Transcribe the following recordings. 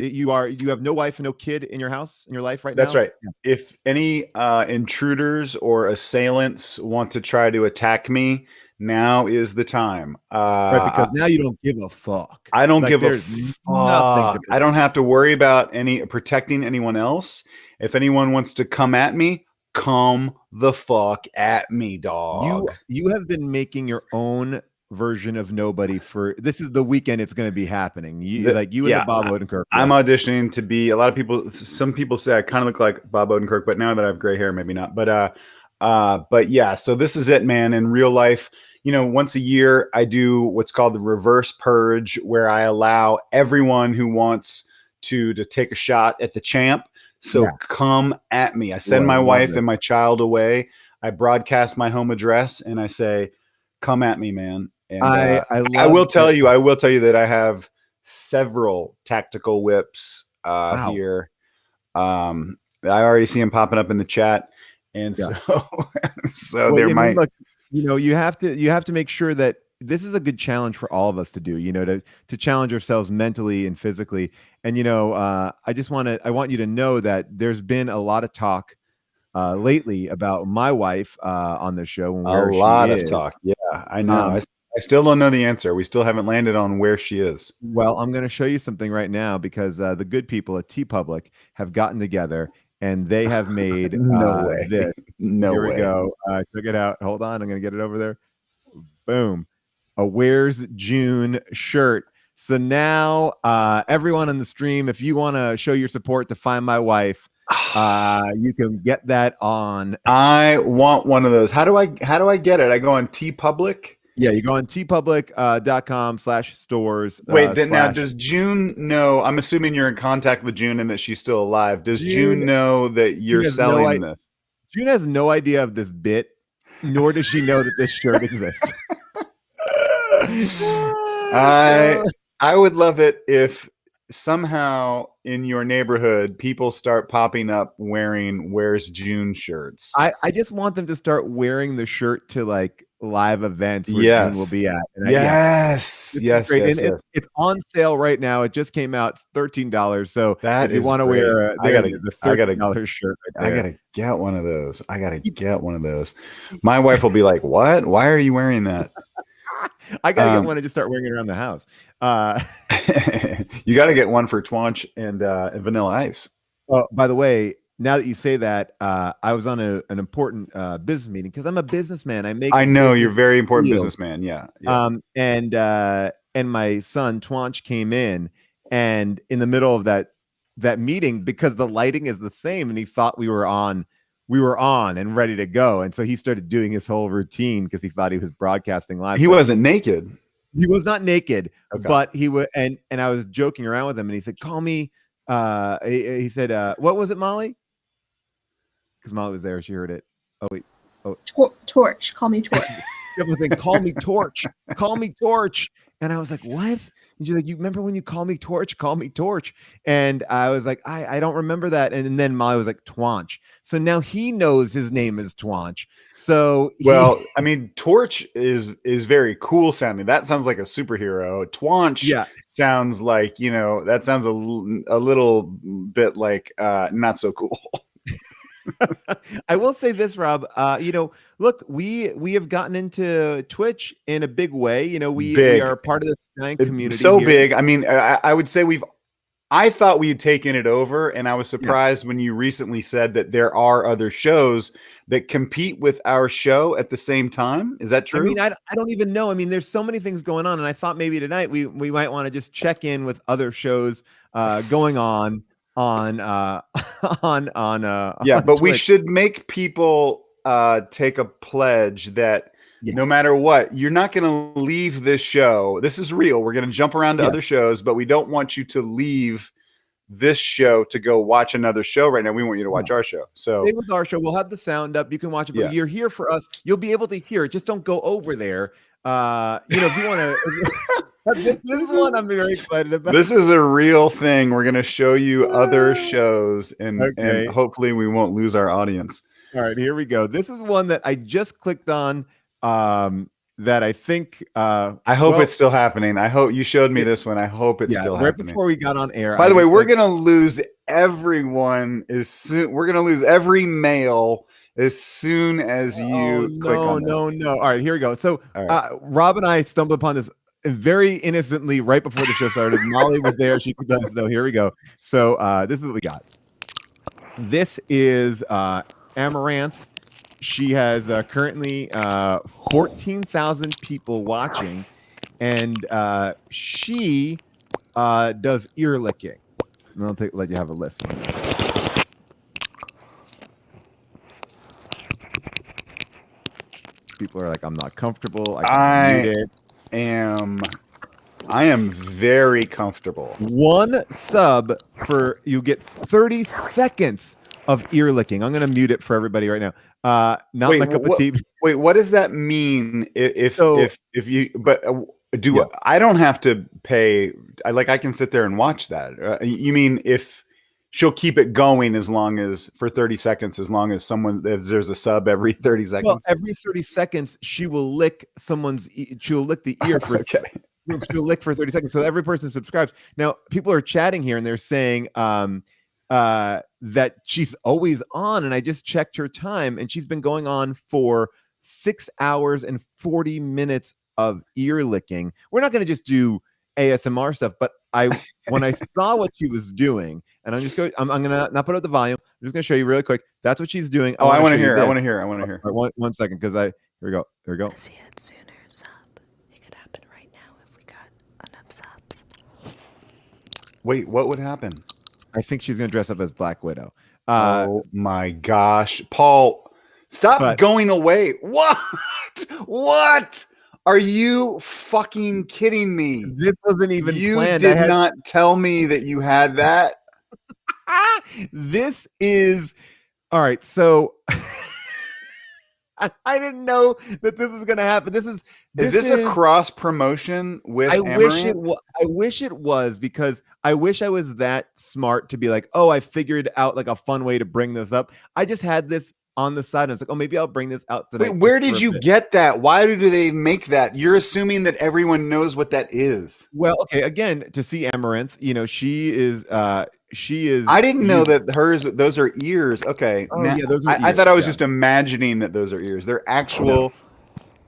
You have no wife and no kid in your house, in your life right That's now? right. If any intruders or assailants want to try to attack me, now is the time. Right, because now you don't give a fuck. I don't Like give a there's nothing to fuck. I don't have to worry about any protecting anyone else. If anyone wants to come at me, come the fuck at me, dog. you have been making your own version of nobody for this is the weekend it's going to be happening. You like you and the Yeah, Bob Odenkirk. I'm auditioning to be a lot of people. Some people say I kind of look like Bob Odenkirk, but now that I have gray hair, maybe not. But yeah. So this is it, man. In real life, once a year, I do what's called the reverse purge, where I allow everyone who wants to take a shot at the champ. So come at me. I send my wife and my child away. I broadcast my home address and I say, "Come at me, man." And I will tell you that I have several tactical whips here. I already see them popping up in the chat, and so there might. Look, you have to make sure that this is a good challenge for all of us to do. To challenge ourselves mentally and physically. And I want you to know that there's been a lot of talk lately about my wife on the show and where a lot of talk. Yeah, I know. I still don't know the answer. We still haven't landed on where she is. Well, I'm going to show you something right now because the good people at TeePublic have gotten together and they have made no way. This. No Here way. we go. Check it out. Hold on. I'm going to get it over there. Boom. A Where's June shirt. So now everyone on the stream, if you want to show your support to Find My Wife, you can get that on. I want one of those. How do I get it? I go on TeePublic. Yeah, you go on tpublic.com/stores. Wait, then now does June know? I'm assuming you're in contact with June and that she's still alive. Does June know that you're selling this? June has no idea of this bit, nor does she know that this shirt exists. I would love it if somehow in your neighborhood people start popping up wearing Where's June shirts. I just want them to start wearing the shirt to like live events where June will be at. And yes. It's on sale right now. It just came out. It's $13. So if you want to wear a $30 shirt right there. I gotta get one of those. My wife will be like, "What? Why are you wearing that?" I gotta get one and just start wearing it around the house. You gotta get one for Twanch and Vanilla Ice. Oh, by the way, now that you say that, I was on an important business meeting because I'm a businessman. I know you're a very important businessman. Yeah. And my son Twanch came in, and in the middle of that meeting, because the lighting is the same, and he thought we were on and ready to go, and so he started doing his whole routine because he thought he was broadcasting live. He wasn't naked. He was not naked, but he was, and I was joking around with him, and he said, "Call me." He said, "What was it, Molly?" Because Molly was there. She heard it. Oh, wait. Oh. Torch. Call me Torch. Call me Torch. Call me Torch. And I was like, what? And she's like, you remember when you call me Torch? Call me Torch. And I was like, I don't remember that. And then Molly was like, Twanch. So now he knows his name is Twanch. So I mean, Torch is very cool sounding. That sounds like a superhero. Twanch sounds like, that sounds a little bit like not so cool. I will say this, Rob. Look, we have gotten into Twitch in a big way. We are part of this giant community. So here. Big. I mean, I would say I thought we had taken it over, and I was surprised when you recently said that there are other shows that compete with our show at the same time. Is that true? I mean, I don't even know. I mean, there's so many things going on, and I thought maybe tonight we might want to just check in with other shows going on. But Twitch. We should make people take a pledge that no matter what, you're not going to leave this show. This is real. We're going to jump around to other shows, but we don't want you to leave this show to go watch another show right now. We want you to watch our show. So stay with our show. We'll have the sound up. You can watch it, but you're here for us. You'll be able to hear it. Just don't go over there. If you want to. This one I'm very excited about. This is a real thing. We're going to show you other shows, and hopefully we won't lose our audience. All right, here we go. This is one that I just clicked on that I think. I hope it's still happening. I hope you showed me this one. I hope it's still right happening. before we got on air. By the way, we're gonna lose everyone as soon. We're gonna lose every male as soon as you click on this. No. All right, here we go. So Rob and I stumbled upon this very innocently right before the show started. Molly was there. She could let us know. Here we go. So this is what we got. This is Amaranth. She has currently 14,000 people watching, and she does ear licking. And I'll let you have a list. People are like, I'm not comfortable. I am very comfortable. One sub for you get 30 seconds of ear licking. I'm gonna mute it for everybody right now. Not my cup of tea. Wait, what does that mean? If you I don't have to pay? I can sit there and watch that. You mean if she'll keep it going as long as for 30 seconds, as long as there's a sub every 30 seconds? Well, every 30 seconds she will lick she'll lick the ear for she'll lick for 30 seconds. So every person subscribes. Now people are chatting here and they're saying that she's always on, and I just checked her time and she's been going on for 6 hours and 40 minutes of ear licking. We're not going to just do ASMR stuff, but when I saw what she was doing, and I'm gonna not put up the volume. I'm just gonna show you really quick. That's what she's doing. I want to hear. I want to hear. Right, one second, because here we go. See it sooner. Sub. It could happen right now if we got enough subs. Wait, what would happen? I think she's gonna dress up as Black Widow. Oh my gosh, Paul, stop going away. What? Are you fucking kidding me? This wasn't even planned. You did not tell me that you had that. This is all right. So I didn't know that this is going to happen. Is this a cross promotion with Amaranth? I wish it was, because I wish I was that smart to be like, oh, I figured out like a fun way to bring this up. I just had this on the side and I was like, oh, maybe I'll bring this out tonight. Wait, where did you get that? Why do they make that? You're assuming that everyone knows what that is. Well, okay, again, to see Amaranth, she is I didn't know that those are ears. Okay. Oh, yeah, those are ears. I thought I was just imagining that those are ears. They're actual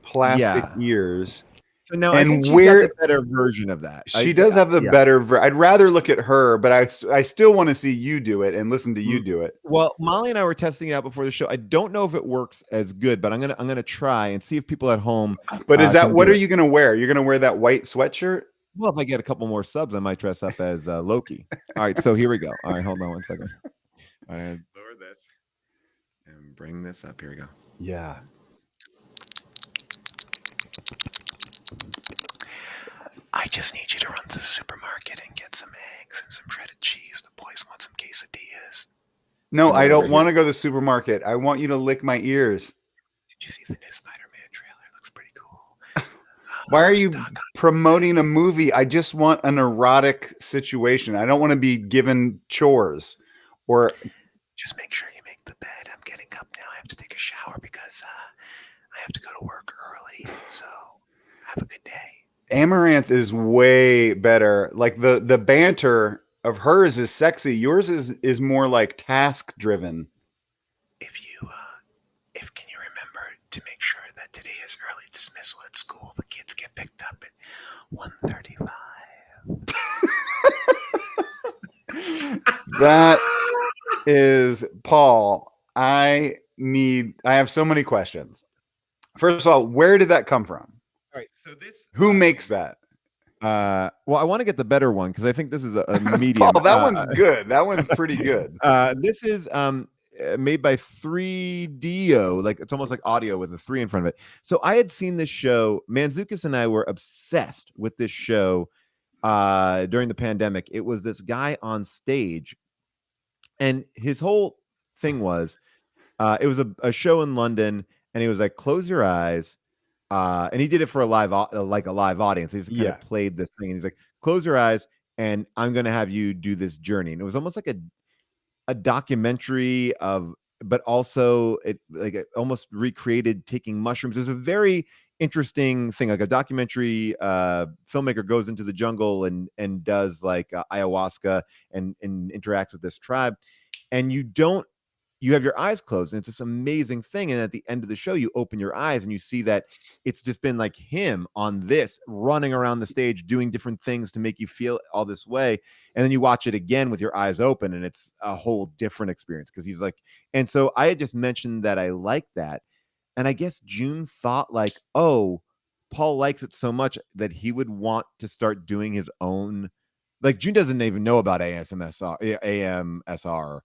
plastic ears. So now I think she's got the better version of that. She does have the better. I'd rather look at her, but I still want to see you do it and listen to you do it. Well, Molly and I were testing it out before the show. I don't know if it works as good, but I'm gonna try and see if people at home. But what are you gonna wear? You're gonna wear that white sweatshirt? Well, if I get a couple more subs, I might dress up as Loki. All right, so here we go. All right, hold on one second. All right, lower this and bring this up. Here we go. Yeah. I just need you to run to the supermarket and get some eggs and some shredded cheese. The boys want some quesadillas. No, I don't want to go to the supermarket. I want you to lick my ears. Did you see the new Spider-Man trailer? It looks pretty cool. Why are you promoting a movie? I just want an erotic situation. I don't want to be given chores or. Just make sure you make the bed. I'm getting up now. I have to take a shower because I have to go to work early. So have a good day. Amaranth is way better. Like the banter of hers is sexy. Yours is more like task driven. Can you remember to make sure that today is early dismissal at school? The kids get picked up at 1:35. That is Paul. I have so many questions. First of all, where did that come from? All right, so who makes that? Well, I want to get the better one because I think this is a medium. Paul, that one's good. That one's pretty good. This is made by 3DO, like it's almost like audio with a 3 in front of it. So I had seen this show. Manzukis and I were obsessed with this show during the pandemic. It was this guy on stage, and his whole thing was it was a show in London, and he was like, close your eyes. And he did it for a live audience. He's kind of played this thing, and he's like, close your eyes, and I'm going to have you do this journey. And it was almost like a documentary but also it almost recreated taking mushrooms. It was a very interesting thing, like a documentary filmmaker goes into the jungle and does like ayahuasca and interacts with this tribe, and you have your eyes closed, and it's this amazing thing. And at the end of the show, you open your eyes and you see that it's just been like him on this running around the stage doing different things to make you feel all this way. And then you watch it again with your eyes open, and it's a whole different experience because he's like, and so I had just mentioned that I like that. And I guess June thought like, oh, Paul likes it so much that he would want to start doing his own. Like June doesn't even know about AMSR. ASMR.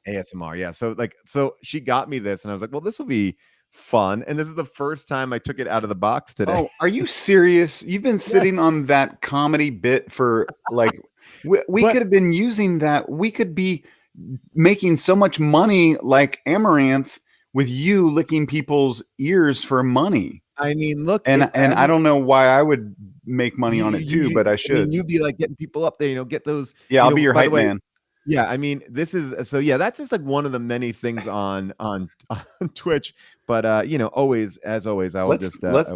ASMR, yeah. So she got me this, and I was like, well, this will be fun. And this is the first time I took it out of the box today. Oh, are you serious? You've been sitting on that comedy bit for like, we could have been using that. We could be making so much money like Amaranth with you licking people's ears for money. I mean, look, and I don't know why I would make money on it too, but I should. I mean, you'd be like getting people up there, get those. Yeah, I'll be your hype man. Yeah, I mean, this is so. Yeah, that's just like one of the many things on Twitch. But always, as always, I will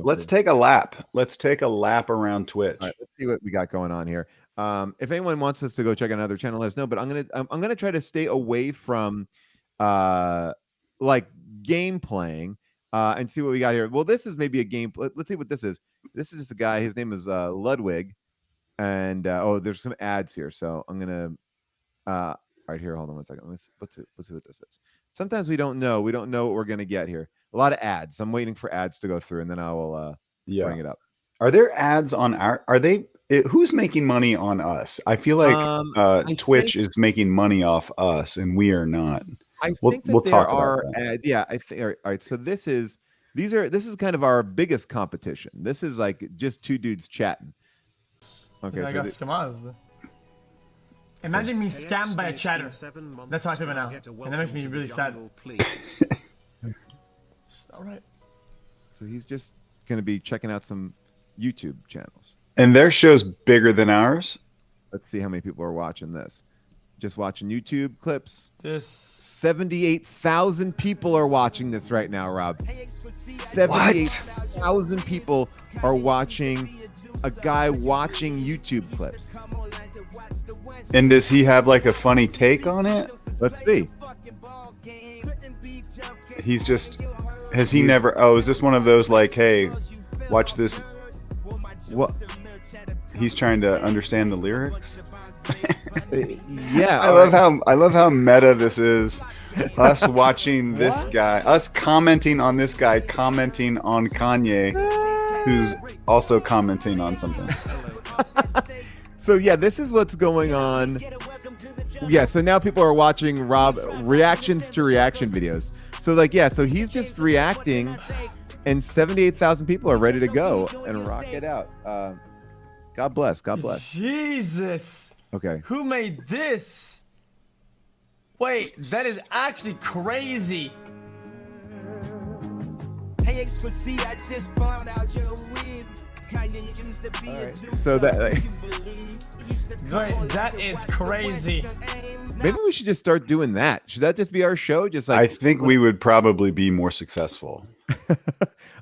let's take a lap. Let's take a lap around Twitch. All right, let's see what we got going on here. If anyone wants us to go check another channel, let us know. But I'm gonna try to stay away from like game playing and see what we got here. Well, this is maybe a game. Let's see what this is. This is just a guy. His name is Ludwig, and there's some ads here. So I'm gonna. All right, here, hold on 1 second. Let's see what this is. Sometimes we don't know what we're gonna get here. A lot of ads. I'm waiting for ads to go through, and then I will bring it up. Are there ads on who's making money on us? I feel like Twitch is making money off us, and we are not. I think we'll talk about that. Yeah, I think. All right, so this is kind of our biggest competition. This is like just two dudes chatting. Okay, I got scammed. Imagine me scammed by a chatter. That's how I feel now, and that makes me really sad. All right. So he's just going to be checking out some YouTube channels. And their show's bigger than ours. Let's see how many people are watching this. Just watching YouTube clips. This 78,000 people are watching this right now, Rob. 78,000 people are watching a guy watching YouTube clips. And does he have like a funny take on it? Let's see. He's just, has he never, is this one of those like, hey, watch this? What? He's trying to understand the lyrics? Yeah. I love how meta this is. Us watching this guy, us commenting on this guy, commenting on Kanye, who's also commenting on something. So yeah, this is what's going on. Yeah, so now people are watching Rob reactions to reaction videos. So like, yeah, so he's just reacting, and 78,000 people are ready to go and rock it out. God bless. God bless. Jesus. Okay. Who made this? Wait, that is actually crazy. All right. So that. Wait, that is crazy. Maybe we should just start doing that. Should that just be our show? Just like I think we would probably be more successful. All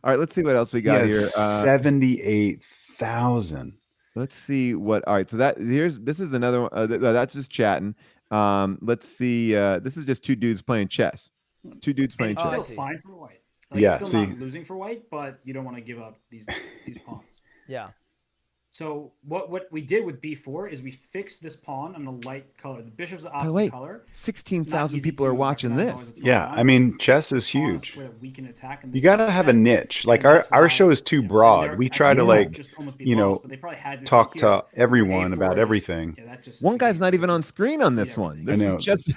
right, let's see what else we got here. 78,000. Let's see what. All right, so this is another one. That's just chatting. Let's see. This is just two dudes playing chess. Two dudes playing chess. Still fine for white. Like, yeah, it's still not losing for white, but you don't want to give up these pawns. Yeah. So what we did with B4 is we fixed this pawn on a light color. The bishop's the opposite color. 16,000 people are watching this. Yeah, I mean, chess is huge. We can attack you got to have a niche. Like our show is too broad. We try to talk to everyone about everything. One guy's not even on screen on this one. This is just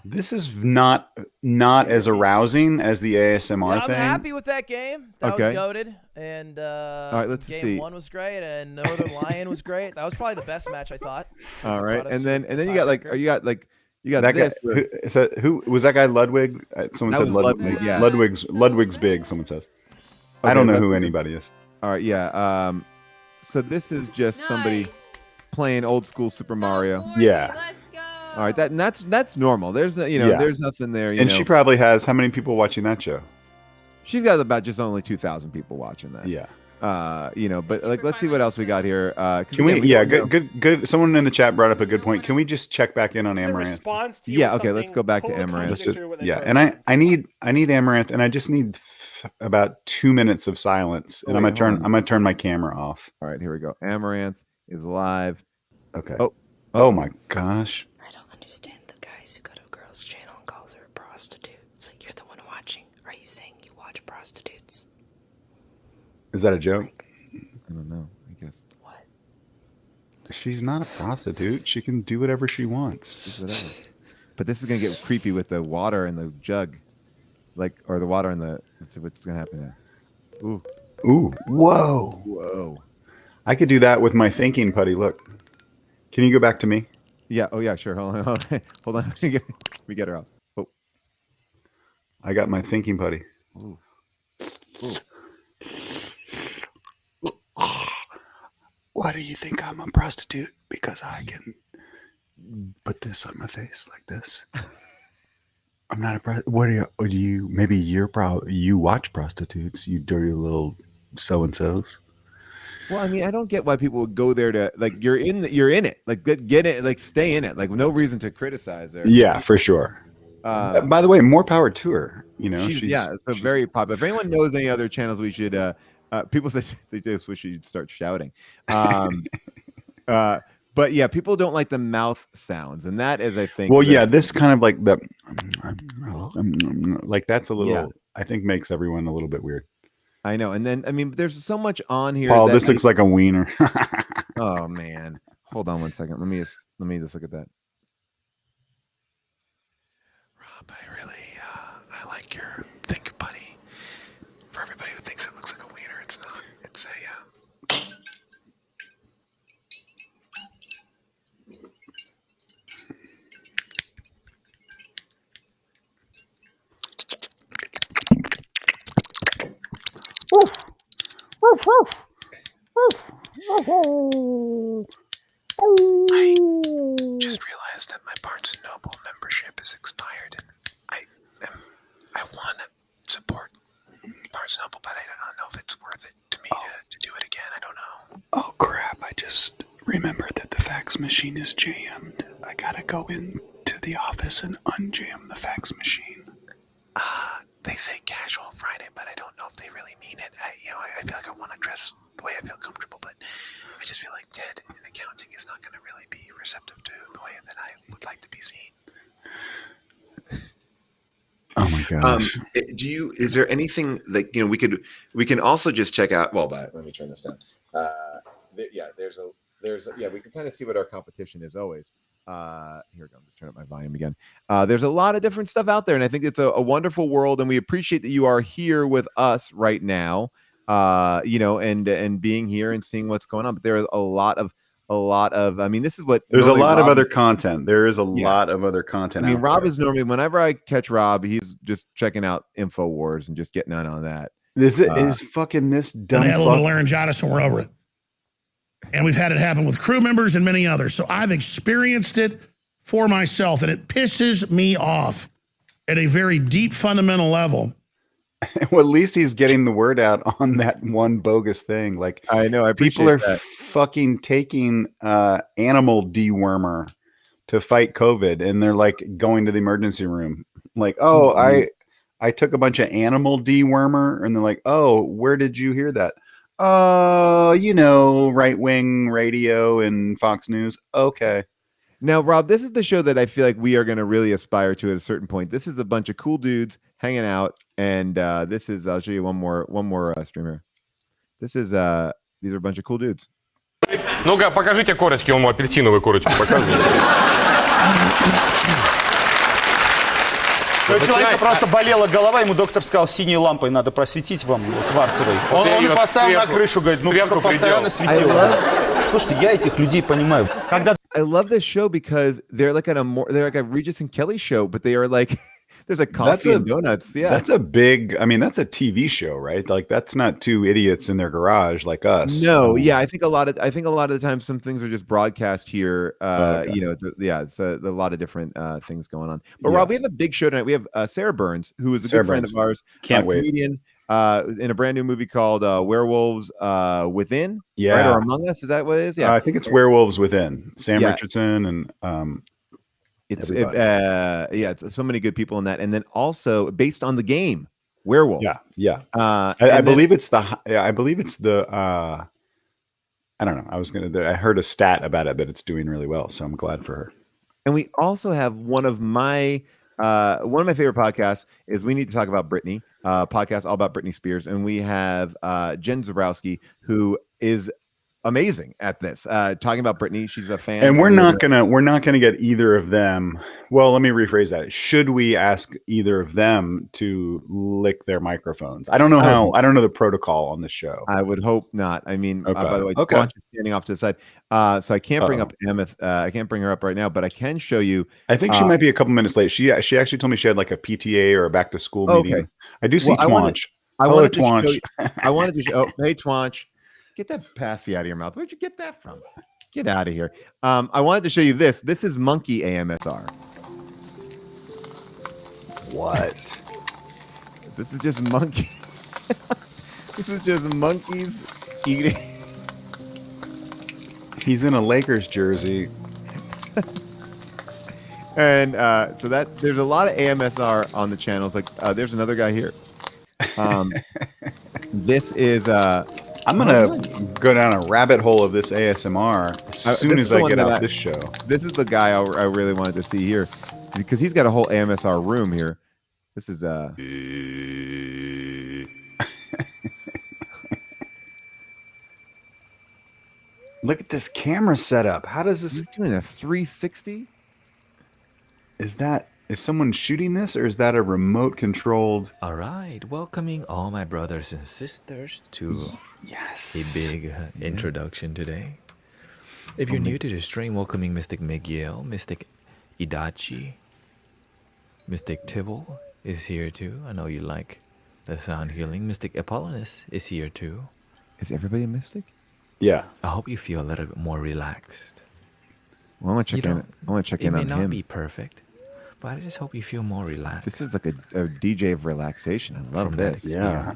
This is not as arousing as the ASMR thing. I'm happy with that game. That was goated. And all right, let's game see. 1 was great, and Northern Lion was great. That was probably the best match, I thought. All right, and then you got that this. Guy, who was that guy? Ludwig. Someone said Ludwig. Yeah. Ludwig's big. Someone says. Okay, I don't know who anybody is. All right, yeah. So this is just somebody playing old school Super Mario. Yeah. Let's go. All right, that's normal. There's there's nothing there. And she probably has how many people watching that show? she's got about just only 2,000 people watching that. Yeah. You know, but like, let's see what else we got here. Can we? Yeah, good. Someone in the chat brought up a good point. Can we just check back in on Amaranth? Yeah. Okay. Let's go back to Amaranth. Yeah, and I need Amaranth, and I just need about 2 minutes of silence, and I'm gonna turn my camera off. All right, here we go. Amaranth is live. Okay. Oh my gosh. I don't understand the guys who go to a girl's channel and calls her a prostitute. It's like, you're the one watching. Are you saying you watch prostitutes? Is that a joke? I don't know. I guess. What? She's not a prostitute. She can do whatever she wants. Whatever. But this is gonna get creepy with the water in the jug, or the water in the. Let's see what's gonna happen there. Ooh. Ooh. Whoa. Whoa. I could do that with my thinking putty. Look. Can you go back to me? Yeah. Oh yeah. Sure. Hold on. Hold on. We get her off. Oh. I got my thinking putty. Ooh. Ooh. Why do you think I'm a prostitute? Because I can put this on my face like this. I'm not a prostitute. What are you? Maybe you watch prostitutes, you dirty little so-and-sos. Well, I mean, I don't get why people would go there to you're in it, get it, stay in it, no reason to criticize her. Yeah, for sure. By the way, more power to her. You know, she's very popular. If anyone knows any other channels, we should. People say they just wish you'd start shouting. But yeah, people don't like the mouth sounds, and that is, I think. Well, yeah, this kind of like the that's a little. Yeah. I think makes everyone a little bit weird. I know, and then I mean, there's so much on here. Paul, this looks like a wiener. Oh man, hold on one second. Let me just look at that. Rob, I like your think buddy. For everybody who thinks it looks like a wiener, it's not. It's a. I just realized that my Barnes & Noble membership is expired, and I want to support Barnes & Noble, but I don't know if it's worth it to me to do it again. I don't know. Oh crap! I just remembered that the fax machine is jammed. I gotta go into the office and unjam the fax machine. They say casual Friday, but I don't know if they really mean it. I feel like I want to dress the way I feel comfortable, but I just feel like Ted in accounting is not going to really be receptive to the way that I would like to be seen. Oh my gosh! Is there anything we can also just check out? Well, let me turn this down. We can kind of see what our competition is always. Here we go. I'm just turning up my volume again. There's a lot of different stuff out there, and I think it's a wonderful world, and we appreciate that you are here with us right now. And being here and seeing what's going on. But there is a lot of. I mean, this is what there's a lot of other content. There is a lot of other content. I mean, Rob is normally, whenever I catch Rob, he's just checking out InfoWars and just getting on that. This is fucking this dumb. I had a little laryngitis, and we're over it. And we've had it happen with crew members and many others. So I've experienced it for myself, and it pisses me off at a very deep, fundamental level. Well, at least he's getting the word out on that one bogus thing. Like, I know, people are fucking taking animal dewormer to fight COVID, and they're like going to the emergency room. Like, I took a bunch of animal dewormer, and they're like, oh, where did you hear that? Right-wing radio and Fox News. Okay. Now, Rob, this is the show that I feel like we are going to really aspire to at a certain point. This is a bunch of cool dudes hanging out, and this is, I'll show you one more streamer. These are a bunch of cool dudes. Ну-ка, покажите корочки, он апельсиновую корочку показывает. У человека просто болела голова, ему доктор сказал, синей лампой надо просветить вам, кварцевой. Он поставил на крышу, говорит, чтобы постоянно светило. Слушайте, я этих людей понимаю. I love this show because they're like a Regis and Kelly show, but they are like There's a coffee and donuts. Yeah, that's a big. I mean, that's a TV show, right? Like that's not two idiots in their garage like us. No, yeah, I think a lot of the time some things are just broadcast here. Okay. You know, it's a lot of different things going on. But Rob, we have a big show tonight. We have Sarah Burns, who is a good friend of ours, Can't wait. Comedian, in a brand new movie called Werewolves Within. Yeah, right? Or Among Us. Is that what it is? Yeah, I think it's Werewolves Within. Sam Richardson and it's so many good people in that, and then also based on the game Werewolf. Yeah. I believe it's the. I believe it's the. I don't know. I heard a stat about it that it's doing really well, so I'm glad for her. And we also have one of my favorite podcasts is We Need to Talk About Britney, podcast all about Britney Spears, and we have Jen Zaborowski, who is amazing at this, talking about Britney. She's a fan, and we're not gonna get either of them. Well, let me rephrase that. Should we ask either of them to lick their microphones? I don't know how. I don't know the protocol on the show. I would hope not. I mean, by the way, okay. Launch is standing off to the side, so I can't bring up Emeth. I can't bring her up right now, but I can show you. I think she might be a couple minutes late. She actually told me she had like a PTA or a back to school meeting. Okay. I do see Twanch. I wanted to show. Oh, hey Twanch. Get that passy out of your mouth. Where'd you get that from? Get out of here. I wanted to show you this. This is monkey AMSR. What? This is just monkey. This is just monkeys eating. He's in a Lakers jersey. And so that there's a lot of AMSR on the channels. Like there's another guy here. This is I'm gonna go down a rabbit hole of this ASMR as soon as I get out this show. This is the guy I really wanted to see here, because he's got a whole AMSR room here. This is Look at this camera setup. How does this? He's doing a 360. Is someone shooting this, or is that a remote controlled? All right, welcoming all my brothers and sisters to a big introduction today. If you're new to the stream, welcoming Mystic Miguel, Mystic Idachi, Mystic Tibble is here too. I know you like the sound healing. Mystic Apollonus is here too. Is everybody a mystic? Yeah. I hope you feel a little bit more relaxed. Well, I want to check in. I want to check in on him. It may not be perfect, but I just hope you feel more relaxed. This is like a DJ of relaxation. I love this. Yeah.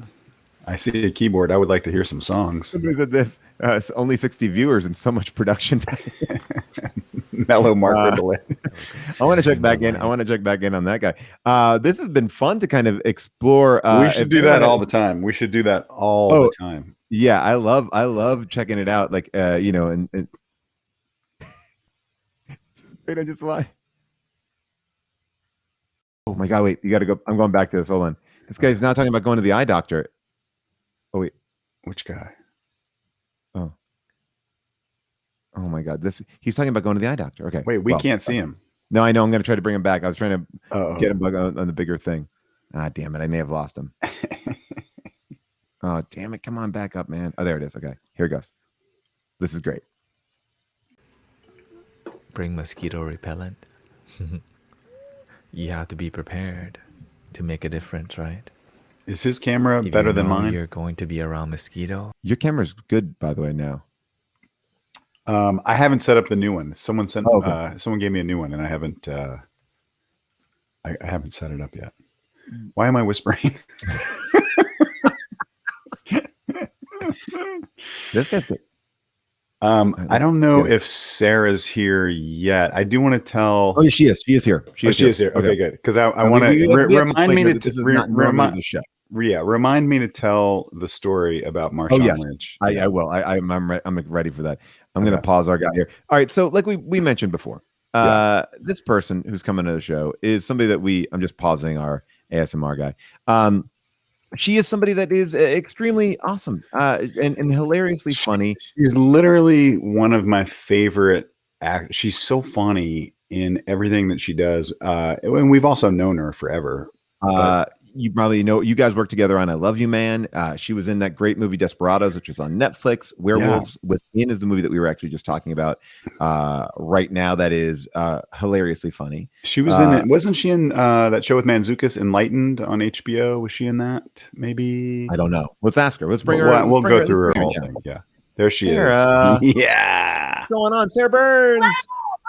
I see a keyboard. I would like to hear some songs. Somebody said this. It's only 60 viewers and so much production. Mellow marker delay. I want to check back in. I want to check back in on that guy. This has been fun to kind of explore. We should do that all the time. We should do that all the time. Yeah, I love checking it out. Like you know, and wait, I just lie. Oh my God! Wait, you got to go. I'm going back to this. Hold on. This guy's now talking about going to the eye doctor. Oh wait, which guy? Oh my God! He's talking about going to the eye doctor. Okay. Wait, we can't see him. No, I know. I'm going to try to bring him back. I was trying to get him on the bigger thing. Ah, damn it! I may have lost him. Oh, damn it. Come on back up, man. Oh, there it is. Okay. Here it goes. This is great. Bring mosquito repellent. You have to be prepared to make a difference, right? Is his camera better than mine? You're going to be around mosquito. Your camera's good, by the way, now. I haven't set up the new one. Someone gave me a new one, and I haven't set it up yet. Why am I whispering? This guy's good. I don't know if Sarah's here yet. I do want to tell. Oh, she is. She is here. She is here. Okay, good. Because I want to remind me to remind the show. Yeah, remind me to tell the story about Marshawn Lynch. I will. I'm ready for that. I'm going to pause our guy here. All right. So, like we mentioned before, this person who's coming to the show is somebody that I'm just pausing our ASMR guy. She is somebody that is extremely awesome and hilariously funny. She's literally one of my favorite actors. She's so funny in everything that she does. And we've also known her forever. you probably know, you guys worked together on I Love You Man. She was in that great movie Desperados, which is on Netflix. Werewolves Within is the movie that we were actually just talking about right now. That is hilariously funny. She was in it. Wasn't she in that show with Mantzoukas, Enlightened, on HBO? Was she in that? Maybe. I don't know. Let's ask her. Let's bring her. We'll go through her whole thing. Yeah. There she Sarah. is. Yeah. What's going on? Sarah Burns.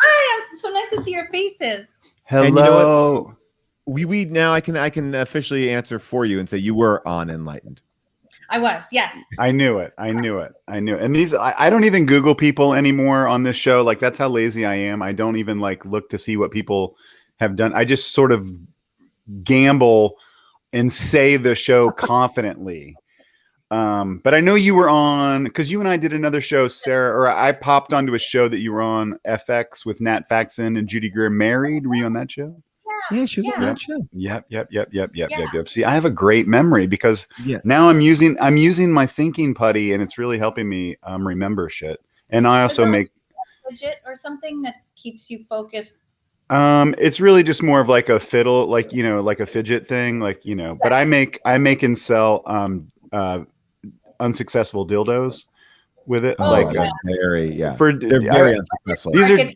Hi, it's so nice to see your faces. Hello. And you know what? We now I can officially answer for you and say you were on Enlightened. I was, yes. I knew it. And these, I don't even Google people anymore on this show. Like, that's how lazy I am. I don't even like look to see what people have done. I just sort of gamble and say the show confidently. But I know you were on, because you and I did another show, Sarah, or I popped onto a show that you were on, FX, with Nat Faxon and Judy Greer Married. Were you on that show? Yeah, she was on that show. Yep. See, I have a great memory because now I'm using my thinking putty, and it's really helping me remember shit. And I also make fidget or something that keeps you focused. It's really just more of like a fiddle, like, you know, like a fidget thing, like, you know. But I make and sell unsuccessful dildos with it. They're very unsuccessful. These are.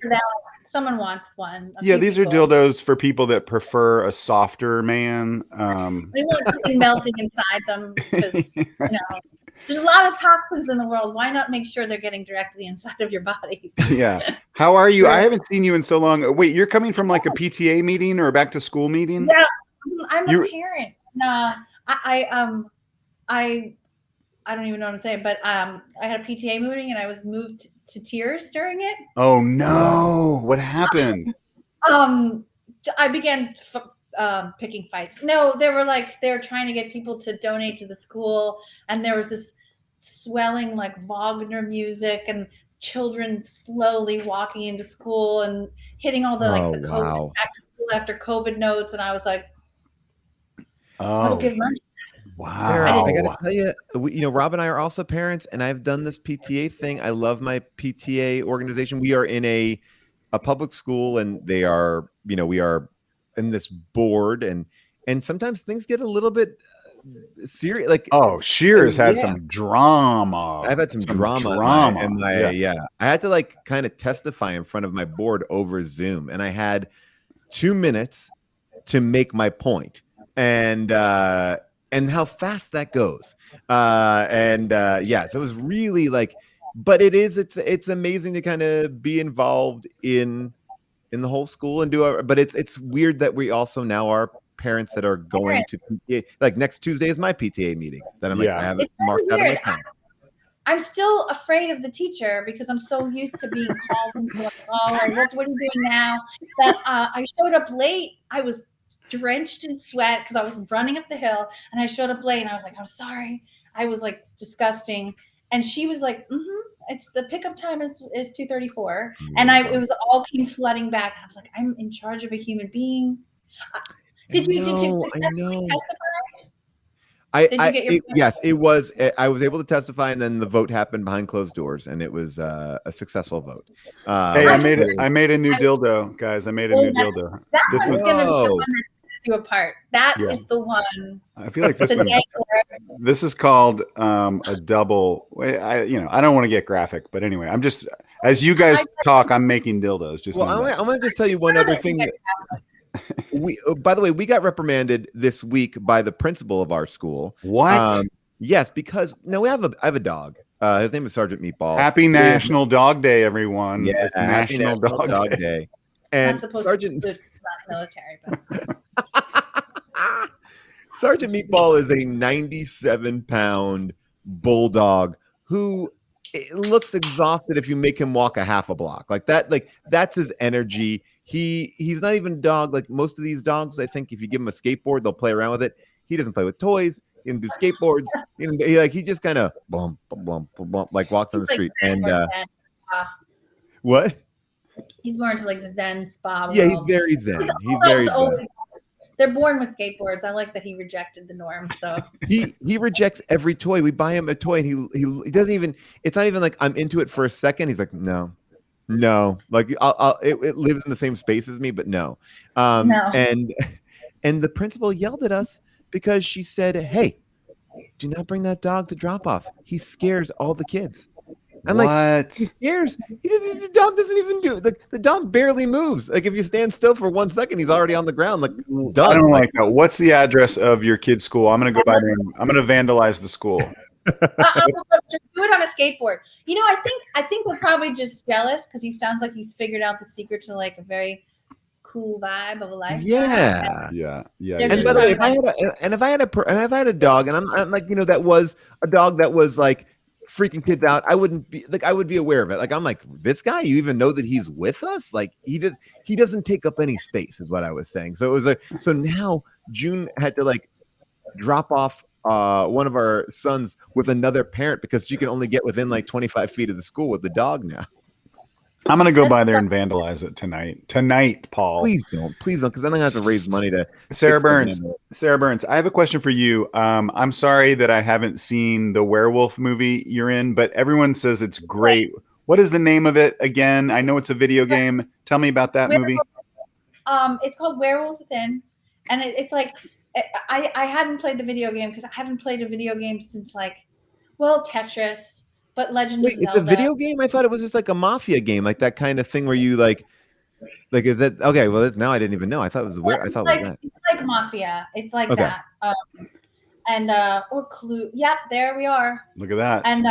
Someone wants one. Yeah, these are dildos for people that prefer a softer man. They want something melting inside them because, you know, there's a lot of toxins in the world. Why not make sure they're getting directly inside of your body? Yeah. How are you? I haven't seen you in so long. Wait, you're coming from like a PTA meeting or a back to school meeting? Yeah, I'm a parent. I don't even know what I'm saying, but I had a PTA meeting and I was moved to tears during it. Oh no! What happened? I began picking fights. No, they were trying to get people to donate to the school, and there was this swelling like Wagner music and children slowly walking into school and hitting all the the COVID back to school after COVID notes, and I was like, I don't give money. Wow. Sarah, I gotta tell you, you know, Rob and I are also parents, and I've done this PTA thing. I love my PTA organization. We are in a public school, and they are, you know, we are in this board, and sometimes things get a little bit serious. Like, Scheer's had some drama. I've had some drama. And I had to like kind of testify in front of my board over Zoom, and I had 2 minutes to make my point. And how fast that goes. So it was really like, but it's amazing to kind of be involved in the whole school and but it's weird that we also now are parents that are going to PTA. Like next Tuesday is my PTA meeting that I'm like, I have it marked out on my calendar. I'm still afraid of the teacher because I'm so used to being called and like, what are you doing now? That I showed up late. I was drenched in sweat because I was running up the hill, and I showed up late, and I was like, I'm sorry. I was like disgusting. And she was like, it's the pickup time is 2:34. And it was all came flooding back. I was like, I'm in charge of a human being. Did you successfully testify? Yes, it was. I was able to testify, and then the vote happened behind closed doors, and it was a successful vote. Hey, I made a new dildo, guys. I made a new dildo. That one's gonna be the one that sets you apart. That is the one. I feel like this is called a double. I don't want to get graphic, but anyway, I'm just, as you guys talk, I'm making dildos. Just I'm gonna just tell you one other thing. By the way, we got reprimanded this week by the principal of our school. What? Yes, because I have a dog. His name is Sergeant Meatball. Happy National Dog Day, everyone! Yeah, it's National Dog Day. And Sergeant military, but Sergeant Meatball is a 97-pound bulldog who looks exhausted if you make him walk a half a block. Like that, that's his energy. He's not even a dog. Like most of these dogs, I think if you give him a skateboard, they'll play around with it. He doesn't play with toys. He doesn't do skateboards. He just kind of bump, like walks on the street. And what? He's more into like the Zen spa world. Yeah, he's very Zen. He's very Zen. They're born with skateboards. I like that he rejected the norm. So he rejects every toy. We buy him a toy, and he doesn't even. It's not even like I'm into it for a second. He's like, no. Like it lives in the same space as me, but no. No. And the principal yelled at us because she said, "Hey, do not bring that dog to drop off. He scares all the kids." I'm like, he scares. The dog doesn't even do the dog barely moves. Like if you stand still for 1 second, he's already on the ground. Like done. I don't like that. What's the address of your kid's school? I'm gonna go by there. And I'm gonna vandalize the school. Do it on a skateboard. You know, I think they're probably just jealous because he sounds like he's figured out the secret to like a very cool vibe of a lifestyle. Yeah. And by the way, if I had a dog, and I'm like, you know, that was a dog that was like freaking kids out, I would be aware of it. Like I'm like, this guy, you even know that he's with us? Like he doesn't take up any space, is what I was saying. So it was so now June had to like drop off one of our sons with another parent because she can only get within like 25 feet of the school with the dog now. I'm gonna go by there and vandalize it tonight, Paul. Please don't, because then I have to raise money to Sarah Burns, I have a question for you. I'm sorry that I haven't seen the werewolf movie you're in, but everyone says it's great. What is the name of it again? I know it's a video game. Tell me about that movie. It's called Werewolves Within, and it's like I hadn't played the video game because I haven't played a video game since like, well, Tetris. But Legend of Zelda. It's a video game? I thought it was just like a mafia game, like that kind of thing where you like is that okay? Well, now I didn't even know. I thought it was weird. I thought it was that. It's like mafia. It's like that. And or Clue. Yep, there we are. Look at that. And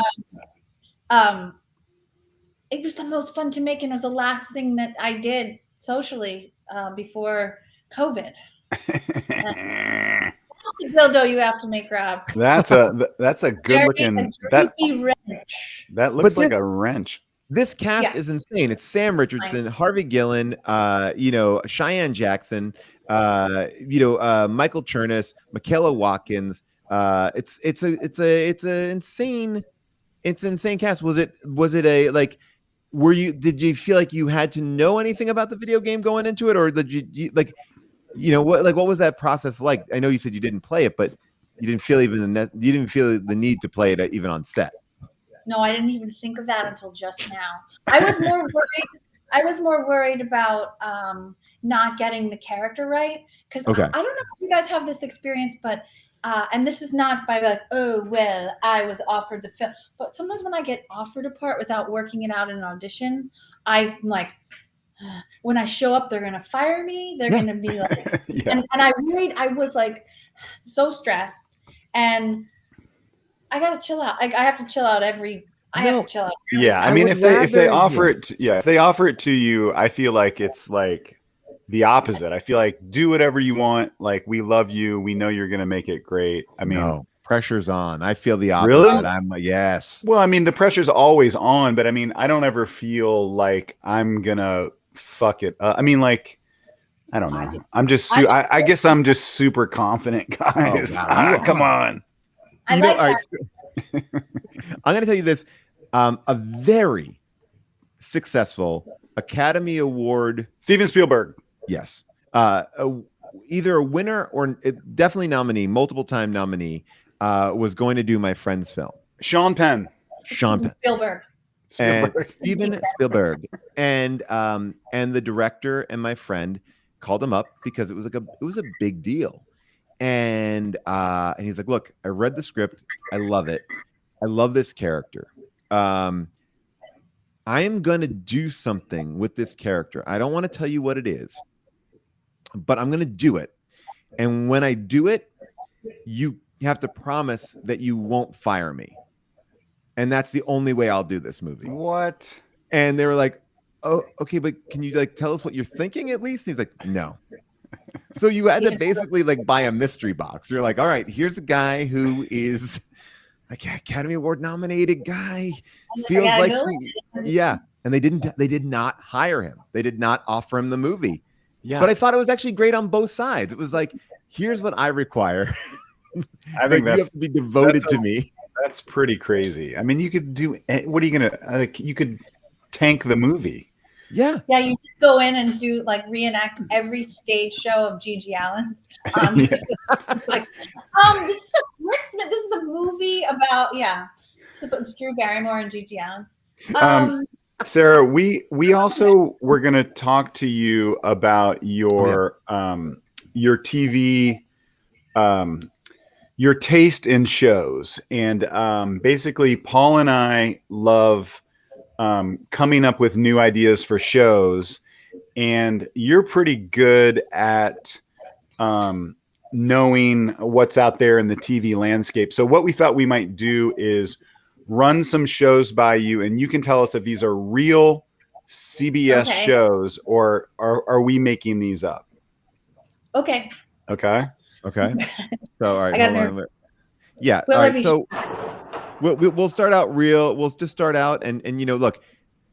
it was the most fun to make, and it was the last thing that I did socially before COVID. Dildo you have to make, Rob. That's a good looking that looks like a wrench. This cast is insane. It's Sam Richardson, Harvey Gillen, Cheyenne Jackson, Michael Chernus, Michaela Watkins. It's an insane cast. Was it a like? Did you feel like you had to know anything about the video game going into it, or did you like? What was that process like? I know you said you didn't play it, but you didn't feel the need to play it even on set. No, I didn't even think of that until just now. I was more worried about not getting the character right because I don't know if you guys have this experience, but and this is not by like, oh well, I was offered the film, but sometimes when I get offered a part without working it out in an audition, I'm like, when I show up, they're gonna fire me. They're gonna be like, and I was like so stressed, and I gotta chill out. I have to chill out I have to chill out. Yeah, I mean, if they offer it to you, I feel like it's like the opposite. I feel like do whatever you want. Like we love you. We know you're gonna make it great. I mean, no, pressure's on. I feel the opposite. Really? I'm like, yes. Well, I mean, the pressure's always on, but I mean, I don't ever feel like I'm gonna fuck it up. I mean, like, I don't know. I'm just, I guess I'm just super confident, guys. Come on. I like that. I'm going to tell you this. A very successful Academy Award. Steven Spielberg. Yes. Either a winner or definitely nominee, multiple time nominee, was going to do my friend's film. Sean Penn. Spielberg. And Steven Spielberg and the director and my friend called him up because it was a big deal, and he's like, look, I read the script, I love it, I love this character, I am gonna do something with this character. I don't want to tell you what it is, but I'm gonna do it, and when I do it, you have to promise that you won't fire me. And that's the only way I'll do this movie. What? And they were like, oh, okay, but can you like tell us what you're thinking at least? And he's like, no. So you had to basically like buy a mystery box. You're like, all right, here's a guy who is like Academy Award nominated guy. Feels like And they did not hire him. They did not offer him the movie. Yeah. But I thought it was actually great on both sides. It was like, here's what I require. I think you have to be devoted to me. That's pretty crazy. I mean, you could do. What are you gonna? You could tank the movie. Yeah. Yeah, you just go in and do like reenact every stage show of Gigi Allen. This is a Christmas. This is a movie about it's Drew Barrymore and Gigi Allen. Sarah, we also were gonna talk to you about your TV your taste in shows. And basically, Paul and I love coming up with new ideas for shows. And you're pretty good at knowing what's out there in the TV landscape. So what we thought we might do is run some shows by you, and you can tell us if these are real CBS shows or are we making these up? Okay. Okay. Okay. So, all right. Hold on. Yeah. All right. So we'll start out real. We'll just start out and look,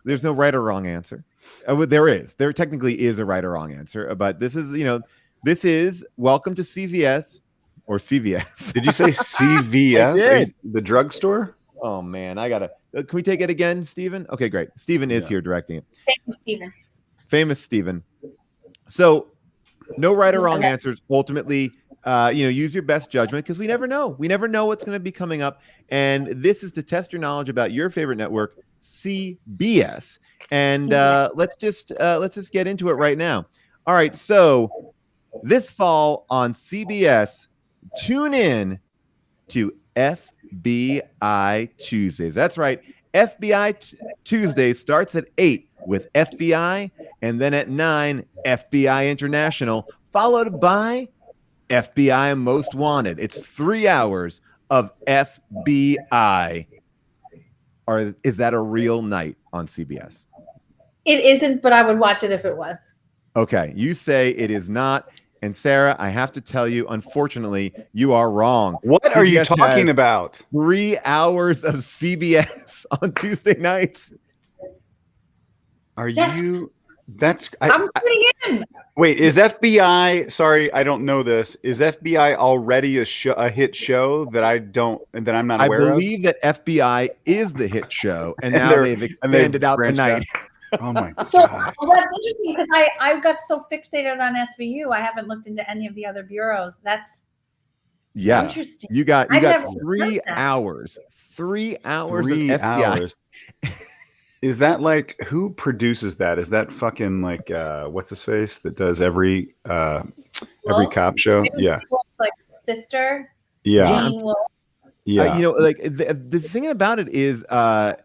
there's no right or wrong answer. There technically is a right or wrong answer, but this is, this is welcome to CVS or CVS. Did you say CVS? The drugstore? Oh man, I gotta. Can we take it again, Steven? Okay, great. Steven is here directing it. Famous Steven. Famous Steven. So, no right or wrong answers. Ultimately, use your best judgment because we never know. We never know what's going to be coming up, and this is to test your knowledge about your favorite network, CBS. And let's just get into it right now. All right, so this fall on CBS, tune in to FBI Tuesdays. That's right. FBI Tuesday starts at 8 with FBI, and then at 9, FBI International, followed by FBI Most Wanted. It's 3 hours of FBI. Or is that a real night on CBS? It isn't, but I would watch it if it was. Okay, you say it is not. And Sarah, I have to tell you, unfortunately, you are wrong. What CBS are you talking about? 3 hours of CBS on Tuesday nights. I'm putting in. Wait, is FBI? Sorry, I don't know this. Is FBI already a hit show that I'm not aware of? I believe that FBI is the hit show, and now they've expanded out the night. Oh my god! So that's interesting because I got so fixated on SVU, I haven't looked into any of the other bureaus. That's interesting. You got 3 hours. 3 hours of FBI. Is that like who produces that? Is that fucking like what's his face that does every cop show? Yeah, like Sister. Yeah, yeah. Like the thing about it is the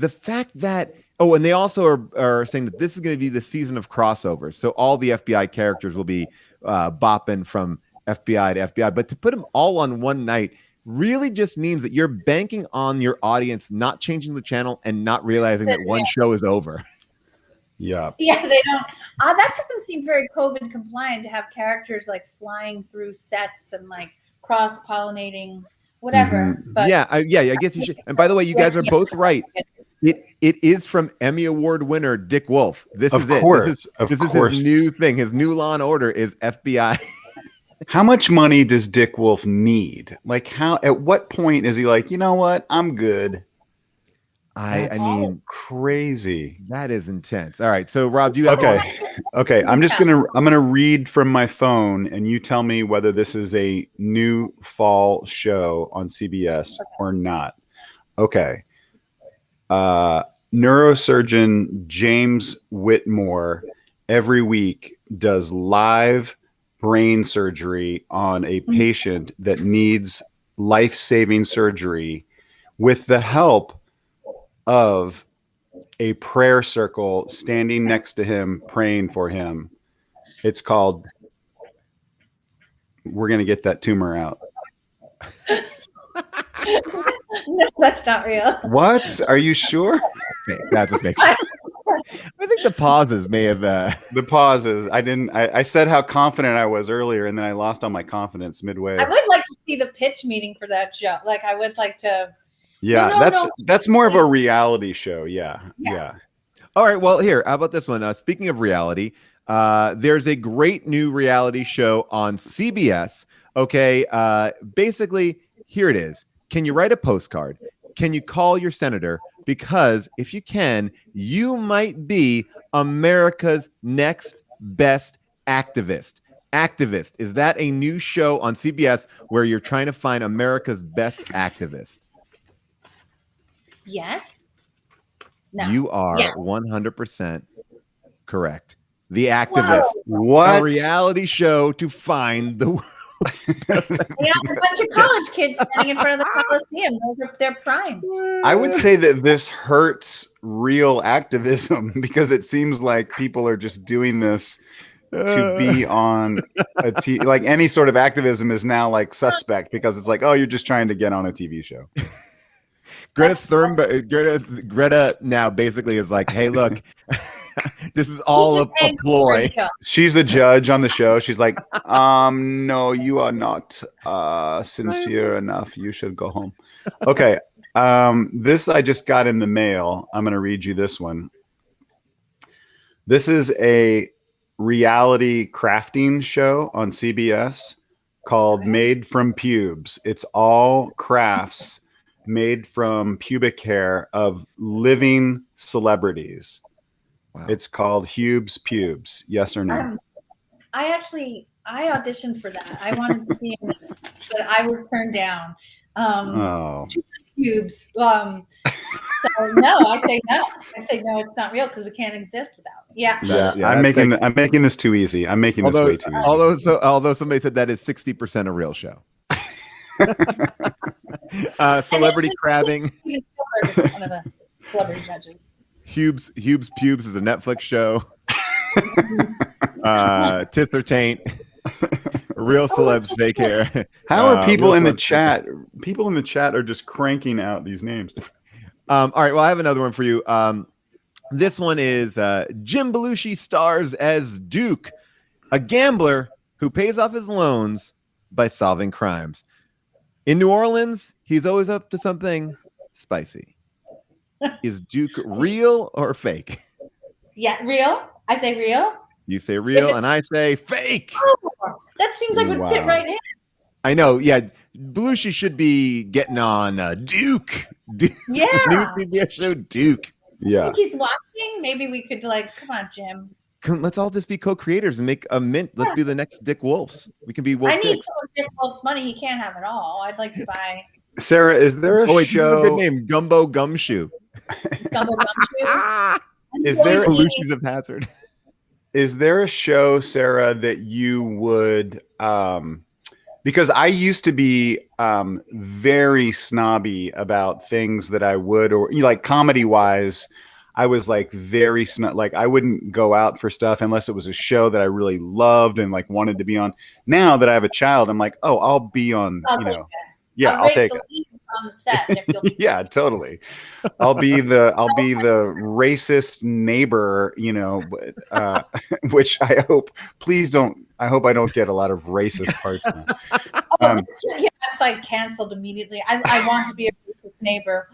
fact that. Oh, and they also are saying that this is going to be the season of crossovers. So all the FBI characters will be bopping from FBI to FBI. But to put them all on one night really just means that you're banking on your audience not changing the channel and not realizing that one show is over. Yeah. Yeah, they don't. That doesn't seem very COVID compliant to have characters like flying through sets and like cross-pollinating whatever. Mm-hmm. But I guess you should. And by the way, you guys are both right. It is from Emmy Award winner Dick Wolf. This is his new thing. His new Law and Order is FBI. How much money does Dick Wolf need? Like at what point is he like, you know what? I'm good. I mean, crazy. That is intense. All right. So Rob, do you have Okay. I'm gonna read from my phone and you tell me whether this is a new fall show on CBS or not. Okay. Neurosurgeon James Whitmore every week does live brain surgery on a patient that needs life-saving surgery with the help of a prayer circle standing next to him praying for him. It's called We're Gonna Get That Tumor Out. No, that's not real. What? Are you sure? That's a fiction. I think the pauses may have the pauses. I said how confident I was earlier, and then I lost all my confidence midway. I would like to see the pitch meeting for that show. Like I would like to. Yeah, that's more of a reality show. Yeah. All right. Well, here, how about this one? Speaking of reality, there's a great new reality show on CBS. Okay. Basically, here it is. Can you write a postcard? Can you call your senator? Because if you can, you might be America's next best activist. Activist. Is that a new show on CBS where you're trying to find America's best activist? Yes. No. You are 100% correct. The Activist. What? A reality show to find the Yeah, a bunch of college kids standing in front of the Coliseum. Those are their prime. I would say that this hurts real activism because it seems like people are just doing this to be on a TV. Like any sort of activism is now like suspect because it's like, oh, you're just trying to get on a TV show. Greta now basically is like, hey, look, this is all a ploy. She's the judge on the show. She's like, no, you are not sincere enough. You should go home. Okay. This I just got in the mail. I'm going to read you this one. This is a reality crafting show on CBS called Made from Pubes. It's all crafts made from pubic hair of living celebrities. Wow. It's called Hube's Pubes. Yes or no? I auditioned for that. I wanted to be in it, but I was turned down. Pubes. So no, I say no. I say no. It's not real because it can't exist without. Yeah. I'm making this too easy. I'm making this way too easy. Although somebody said that is 60% a real show. Celebrity crabbing. One of the celebrity judges. Hube's Pubes is a Netflix show. Tis or taint. Real celebs, fake hair. How are people in the chat? People in the chat are just cranking out these names. All right. Well, I have another one for you. This one is Jim Belushi stars as Duke, a gambler who pays off his loans by solving crimes. In New Orleans, he's always up to something spicy. Is Duke real or fake? Yeah, real. I say real. You say real, and I say fake. Oh, that seems like it would fit right in. I know. Yeah, Belushi should be getting on Duke. Yeah. New CBS show Duke. Yeah. I think he's watching. Maybe we could come on, Jim. Let's all just be co-creators and make a mint. Let's be the next Dick Wolves. We can be Wolf. I need some of Dick Wolf's money. He can't have it all. I'd like to buy. Sarah, is there a show? This is a good name, Gumbo Gumshoe. Gumbo Gumshoe. Is there Belushi's of Hazard? Is there a show, Sarah, that you would? Because I used to be very snobby about things that I would, or like comedy-wise. I was like very like I wouldn't go out for stuff unless it was a show that I really loved and like wanted to be on. Now that I have a child, I'm like, oh, I'll be on, I'll take it. On the set if you'll yeah, totally. I'll be the racist neighbor, which I hope I I don't get a lot of racist parts now. That's like canceled immediately. I want to be a racist neighbor.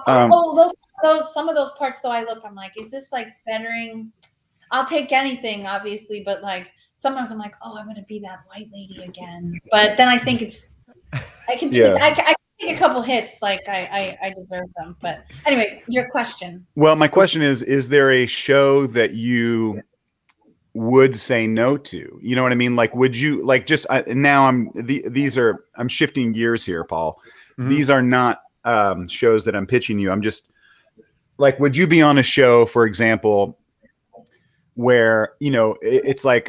Some of those parts though, I'm like, is this like bettering? I'll take anything, obviously, but like sometimes I'm like, oh, I'm gonna be that white lady again. But then I think I can take a couple hits, like I deserve them. But anyway, your question. Well, my question is there a show that you would say no to? You know what I mean? Like, would you like just now? I'm shifting gears here, Paul. Mm-hmm. These are not shows that I'm pitching you. I'm just like, would you be on a show, for example, where it's like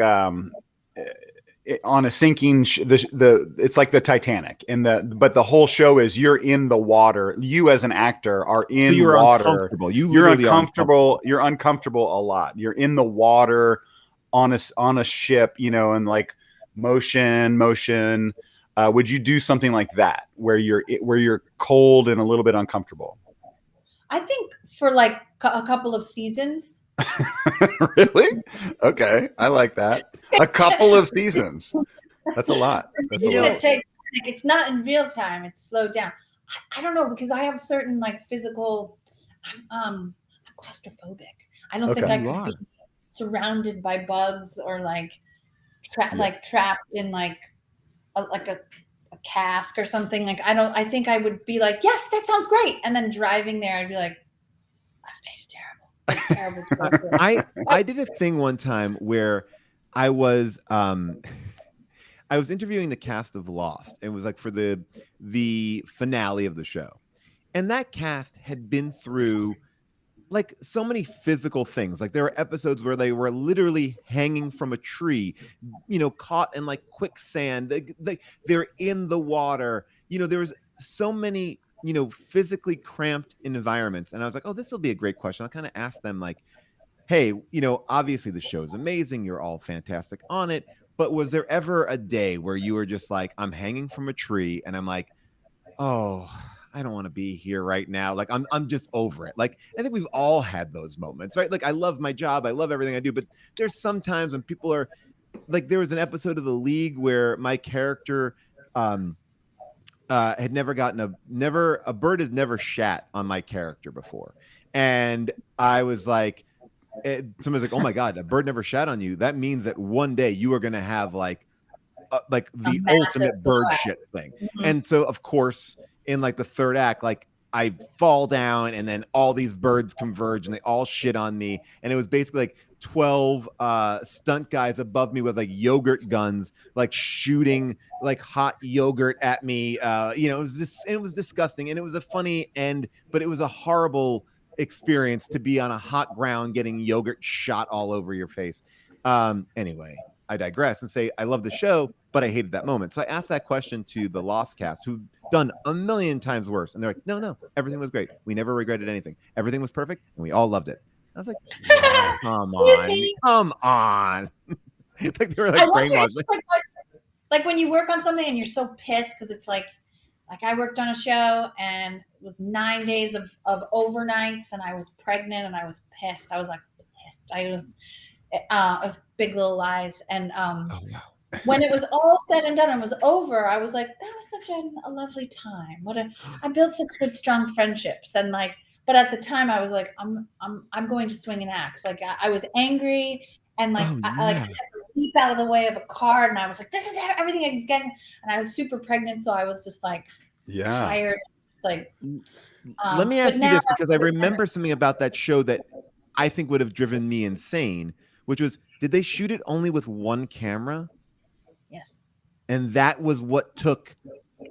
on a sinking it's like the Titanic, but the whole show is you're in the water. You as an actor are in water. Uncomfortable. You're uncomfortable. You're uncomfortable a lot. You're in the water on a ship, and like motion. Would you do something like that where you're cold and a little bit uncomfortable? I think for like a couple of seasons. Really? Okay, I like that. A couple of seasons. That's a lot. It's not in real time. It's slowed down. I don't know, because I have certain like physical. I'm claustrophobic. I don't think I could be surrounded by bugs or like trapped in like a cask or something. Like I think I would be like, yes, that sounds great. And then driving there, I'd be like, I've made it terrible. I did a thing one time where I was interviewing the cast of Lost. It was like for the finale of the show. And that cast had been through like so many physical things. Like there were episodes where they were literally hanging from a tree, you know, caught in like quicksand. They're in the water. You know, there was so many, you know, physically cramped environments. And I was like, oh, this will be a great question. I'll kind of ask them like, hey, you know, obviously the show's amazing. You're all fantastic on it. But was there ever a day where you were just like, I'm hanging from a tree and I'm like, oh, I don't want to be here right now. Like I'm just over it. Like I think we've all had those moments, right? Like I love my job, I love everything I do, but there's sometimes when people are like, there was an episode of The League where my character had never gotten a bird has never shat on my character before, and I was like, someone's like, oh my god, a bird never shat on you. That means that one day you are going to have like the ultimate bird shit thing. And so of course in like the third act, like I fall down and then all these birds converge and they all shit on me, and it was basically like 12 stunt guys above me with like yogurt guns, like shooting like hot yogurt at me. You know, it was disgusting, and it was a funny end, but it was a horrible experience to be on a hot ground getting yogurt shot all over your face. Anyway, I digress and say I love the show, but I hated that moment. So I asked that question to the Lost cast, who've done a million times worse, and they're like, no, everything was great. We never regretted anything. Everything was perfect, and we all loved it. I was like, come on. Like they were like brainwashed. Like when you work on something and you're so pissed because it's like I worked on a show and it was 9 days of overnights and I was pregnant and I was pissed. I was like pissed. It was Big Little Lies. And when it was all said and done and was over, I was like, that was such a lovely time. I built such good, strong friendships. And like, but at the time I was like, I'm going to swing an axe. Like I was angry and like, I had to leap out of the way of a car. And I was like, this is everything I was getting. And I was super pregnant. So I was just like tired. It's like, let me ask you this, because I remember something about that show that I think would have driven me insane, which was, did they shoot it only with one camera? Yes. And that was what took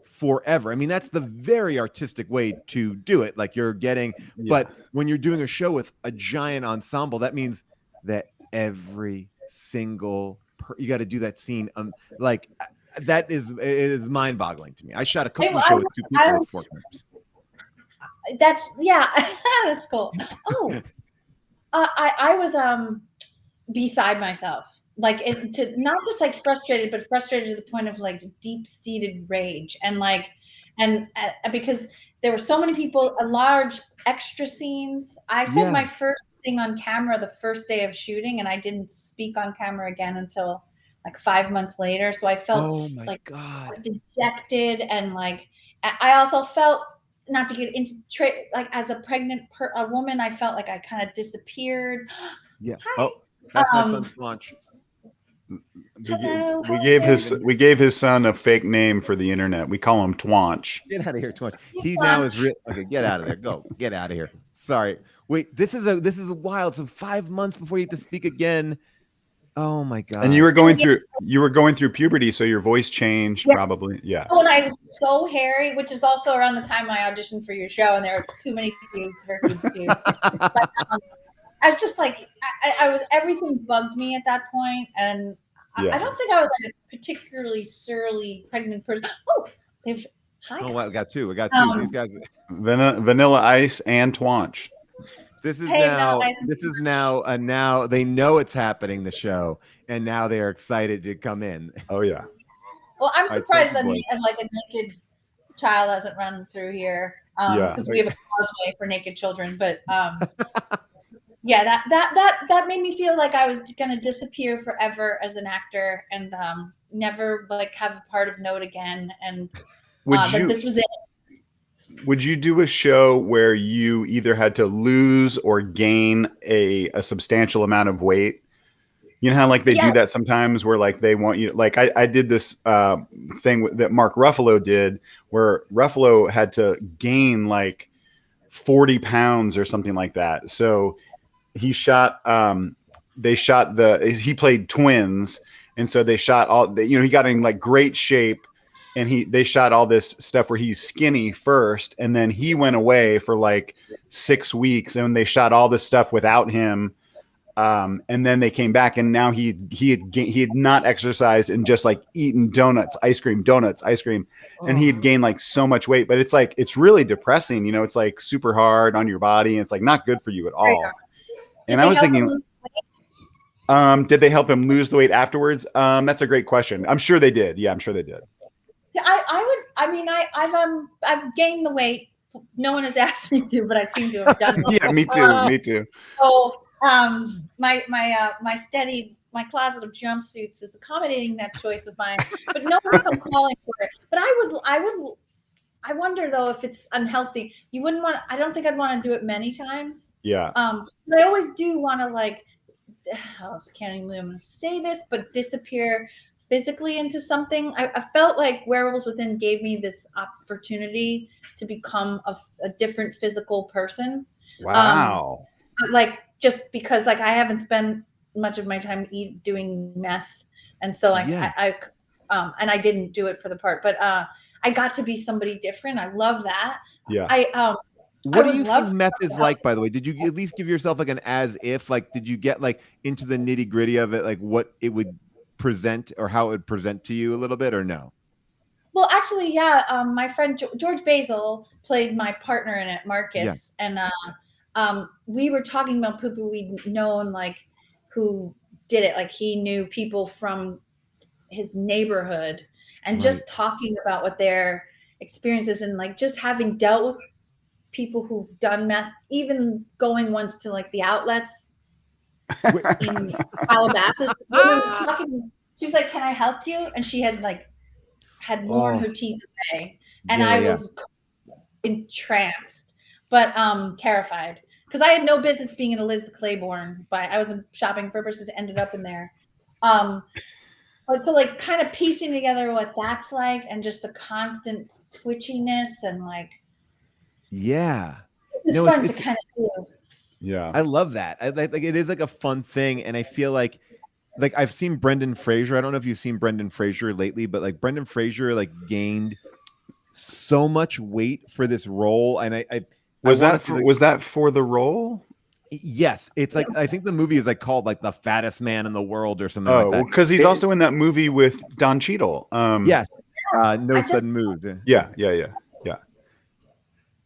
forever. I mean, that's the very artistic way to do it. Like you're getting, but when you're doing a show with a giant ensemble, that means that every single you got to do that scene. Like that is mind-boggling to me. I shot a cooking show with 2 people with 4 cameras. That's that's cool. Oh, I was beside myself, like to not just like frustrated, but frustrated to the point of like deep-seated rage, and like because there were so many people, large extra scenes. I said my first thing on camera the first day of shooting, and I didn't speak on camera again until like 5 months later. So I felt dejected, and like I also felt, not to get into like as a pregnant a woman, I felt like I kind of disappeared. Yeah. Hi. Oh, that's my son's launch. We gave his son a fake name for the internet. We call him Twanch. Get out of here, Twanch. He now is real. Okay, get out of there. Go. Get out of here. Sorry. Wait, this is wild. So 5 months before you have to speak again. Oh my god. And you were going through puberty, so your voice changed probably. Yeah. Oh, and I was so hairy, which is also around the time I auditioned for your show, and there were too many pubes. But, I was just like, I was, everything bugged me at that point, and I don't think I was like a particularly surly pregnant person. Oh, they've Oh, wow, we got two. These guys, Vanilla Ice and Twanch. This is now they know it's happening, the show, and now they are excited to come in. Oh yeah. Well, I'm surprised that like a naked child hasn't run through here, because we have a causeway for naked children. But yeah, that made me feel like I was gonna disappear forever as an actor and never like have a part of note again. And but this was it. Would you do a show where you either had to lose or gain a substantial amount of weight? You know how like they do that sometimes, where like they want you, like I did this thing that Mark Ruffalo did, where Ruffalo had to gain like 40 pounds or something like that. So he shot, he played twins. And so they shot he got in like great shape and they shot all this stuff where he's skinny first, and then he went away for like 6 weeks, and they shot all this stuff without him. And then they came back, and now he had not exercised and just like eaten ice cream, and he had gained like so much weight. But it's like, it's really depressing, you know. It's like super hard on your body, and it's like not good for you at all. And I was thinking, did they help him lose the weight afterwards? That's a great question. I'm sure they did. Yeah, I'm sure they did. I've gained the weight. No one has asked me to, but I seem to have done it. Yeah, me too. Me too. So my closet of jumpsuits is accommodating that choice of mine, but no one I'm calling for it. But I wonder though if it's unhealthy. You wouldn't want. I don't think I'd want to do it many times. Yeah. But I always do want to like. I can't even believe I'm going to say this, but disappear physically into something. I felt like Werewolves Within gave me this opportunity to become a different physical person. Wow. Like just because like I haven't spent much of my time doing meth, and so like I I didn't do it for the part, but I got to be somebody different. I love that. Yeah. What do you think meth is like, by the way? Did you at least give yourself like an as if, like, did you get like into the nitty gritty of it, like what it would present or how it would present to you a little bit, or no? Well, actually, yeah. My friend George Basil played my partner in it, Marcus, and we were talking about people we'd known, like who did it. Like he knew people from his neighborhood, and just talking about what their experiences and like just having dealt with people who've done meth, even going once to like the outlets in Calabasas. She was like, "Can I help you?" And she had worn her teeth away, and I was entranced, but terrified because I had no business being in a Liz Claiborne. But I was shopping for purposes, ended up in there. But so like kind of piecing together what that's like, and just the constant twitchiness and like. Yeah, it's fun to kind of do. Yeah, I love that. Like it is like a fun thing, and I feel like I've seen Brendan Fraser. I don't know if you've seen Brendan Fraser lately, but like Brendan Fraser like gained so much weight for this role, and was that for the role? Yes, it's like I think the movie is like called like the fattest man in the world or something like that. Because he's also in that movie with Don Cheadle. Yes, No Sudden Moves. Yeah.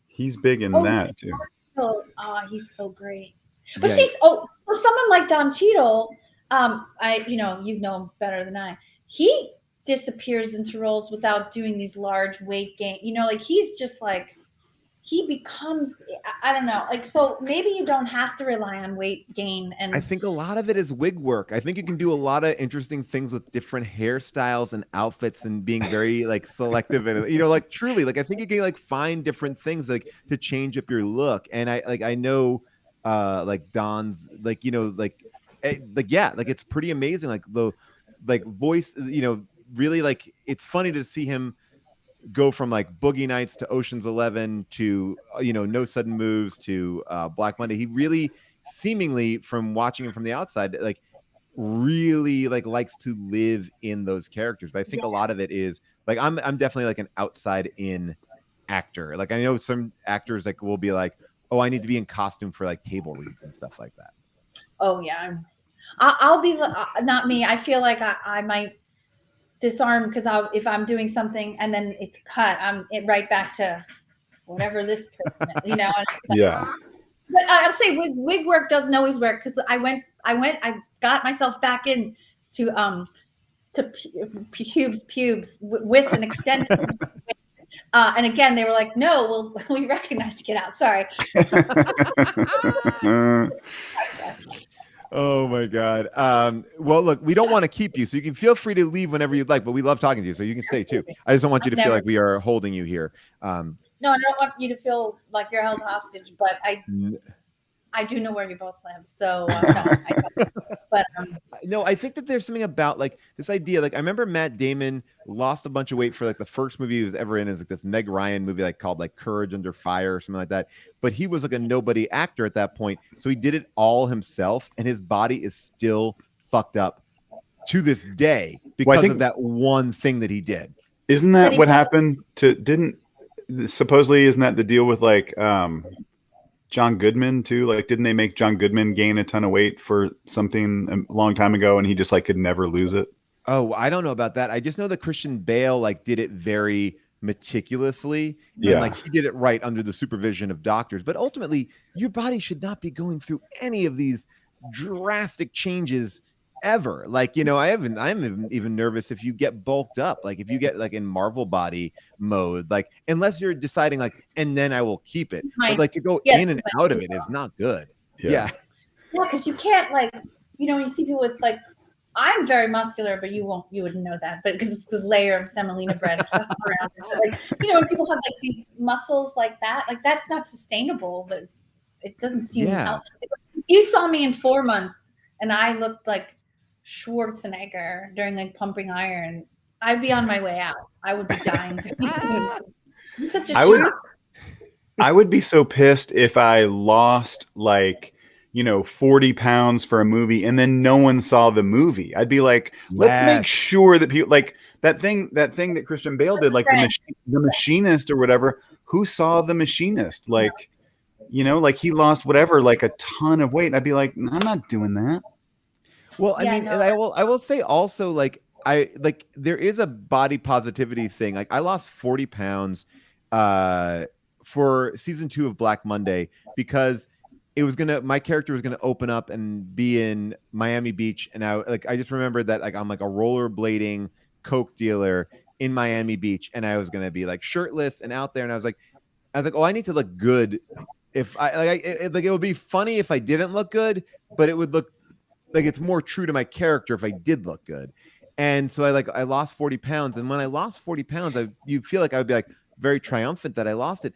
He's big in that too. Oh, he's so great. But see, for someone like Don Cheadle, you know him better than I. He disappears into roles without doing these large weight gain. You know, like he's just like he becomes. I don't know. Like so, maybe you don't have to rely on weight gain. And I think a lot of it is wig work. I think you can do a lot of interesting things with different hairstyles and outfits, and being very like selective and like truly like I think you can like find different things like to change up your look. And I know like Don's like like it's pretty amazing, like the voice, really like it's funny to see him go from like Boogie Nights to Ocean's 11 to No Sudden Moves to Black Monday. He really seemingly, from watching him from the outside, like really like likes to live in those characters. But I think a lot of it is like I'm definitely like an outside in actor. Like I know some actors like will be like, oh, I need to be in costume for like table reads and stuff like that. Oh yeah, I'll be not me. I feel like I might disarm because if I'm doing something and then it's cut, I'm right back to whatever this person is, Yeah. But I'll say wig work doesn't always work because I got myself back in to pubes with an extension. And again, they were like, "No, we recognize. Get out." Sorry. Oh my God. Well, look, we don't want to keep you, so you can feel free to leave whenever you'd like, but we love talking to you, so you can stay too. I just don't want you to feel like we are holding you here. No, I don't want you to feel like you're held hostage, but I do know where you both live, so no, I think that there's something about like this idea. Like I remember Matt Damon lost a bunch of weight for like the first movie he was ever in is like this Meg Ryan movie like called like Courage Under Fire or something like that. But he was like a nobody actor at that point, so he did it all himself, and his body is still fucked up to this day because of that one thing that he did. Isn't that what happened to? Supposedly isn't that the deal with like John Goodman too? Like, didn't they make John Goodman gain a ton of weight for something a long time ago, and he just like could never lose it? Oh, I don't know about that. I just know that Christian Bale like did it very meticulously, Yeah. and like he did it right under the supervision of doctors. But ultimately, your body should not be going through any of these drastic changes ever. Like, you know, I'm even nervous if you get bulked up, like if you get like in Marvel body mode, like unless you're deciding like, and then I will keep it. But like to go in and out of it is not good. Yeah. Yeah, because you can't like, you know, you see people with like, I'm very muscular, but you wouldn't know that, but because it's the layer of semolina bread around it. But like, you know, when people have like these muscles like that, like that's not sustainable. But it doesn't seem healthy. You saw me in 4 months and I looked like Schwarzenegger during like pumping iron. I'd be on my way out. I would be dying. I'm such a I would be so pissed if I lost like, you know, 40 pounds for a movie and then no one saw the movie. I'd be like, let's make sure that people like that thing that Christian Bale did, like the Machinist or whatever. Who saw The Machinist? Like, you know, like he lost whatever, like a ton of weight. And I'd be like, I'm not doing that. Well, I mean, and I will say also, like, there is a body positivity thing. Like I lost 40 pounds for season 2 of Black Monday because my character was gonna open up and be in Miami Beach, and I just remembered that like I'm like a rollerblading coke dealer in Miami Beach, and I was gonna be like shirtless and out there, and I was like, oh, I need to look good. If it would be funny if I didn't look good, but it would look like it's more true to my character if I did look good. And so I lost 40 pounds, and when I lost 40 pounds, you feel like I would be like very triumphant that I lost it,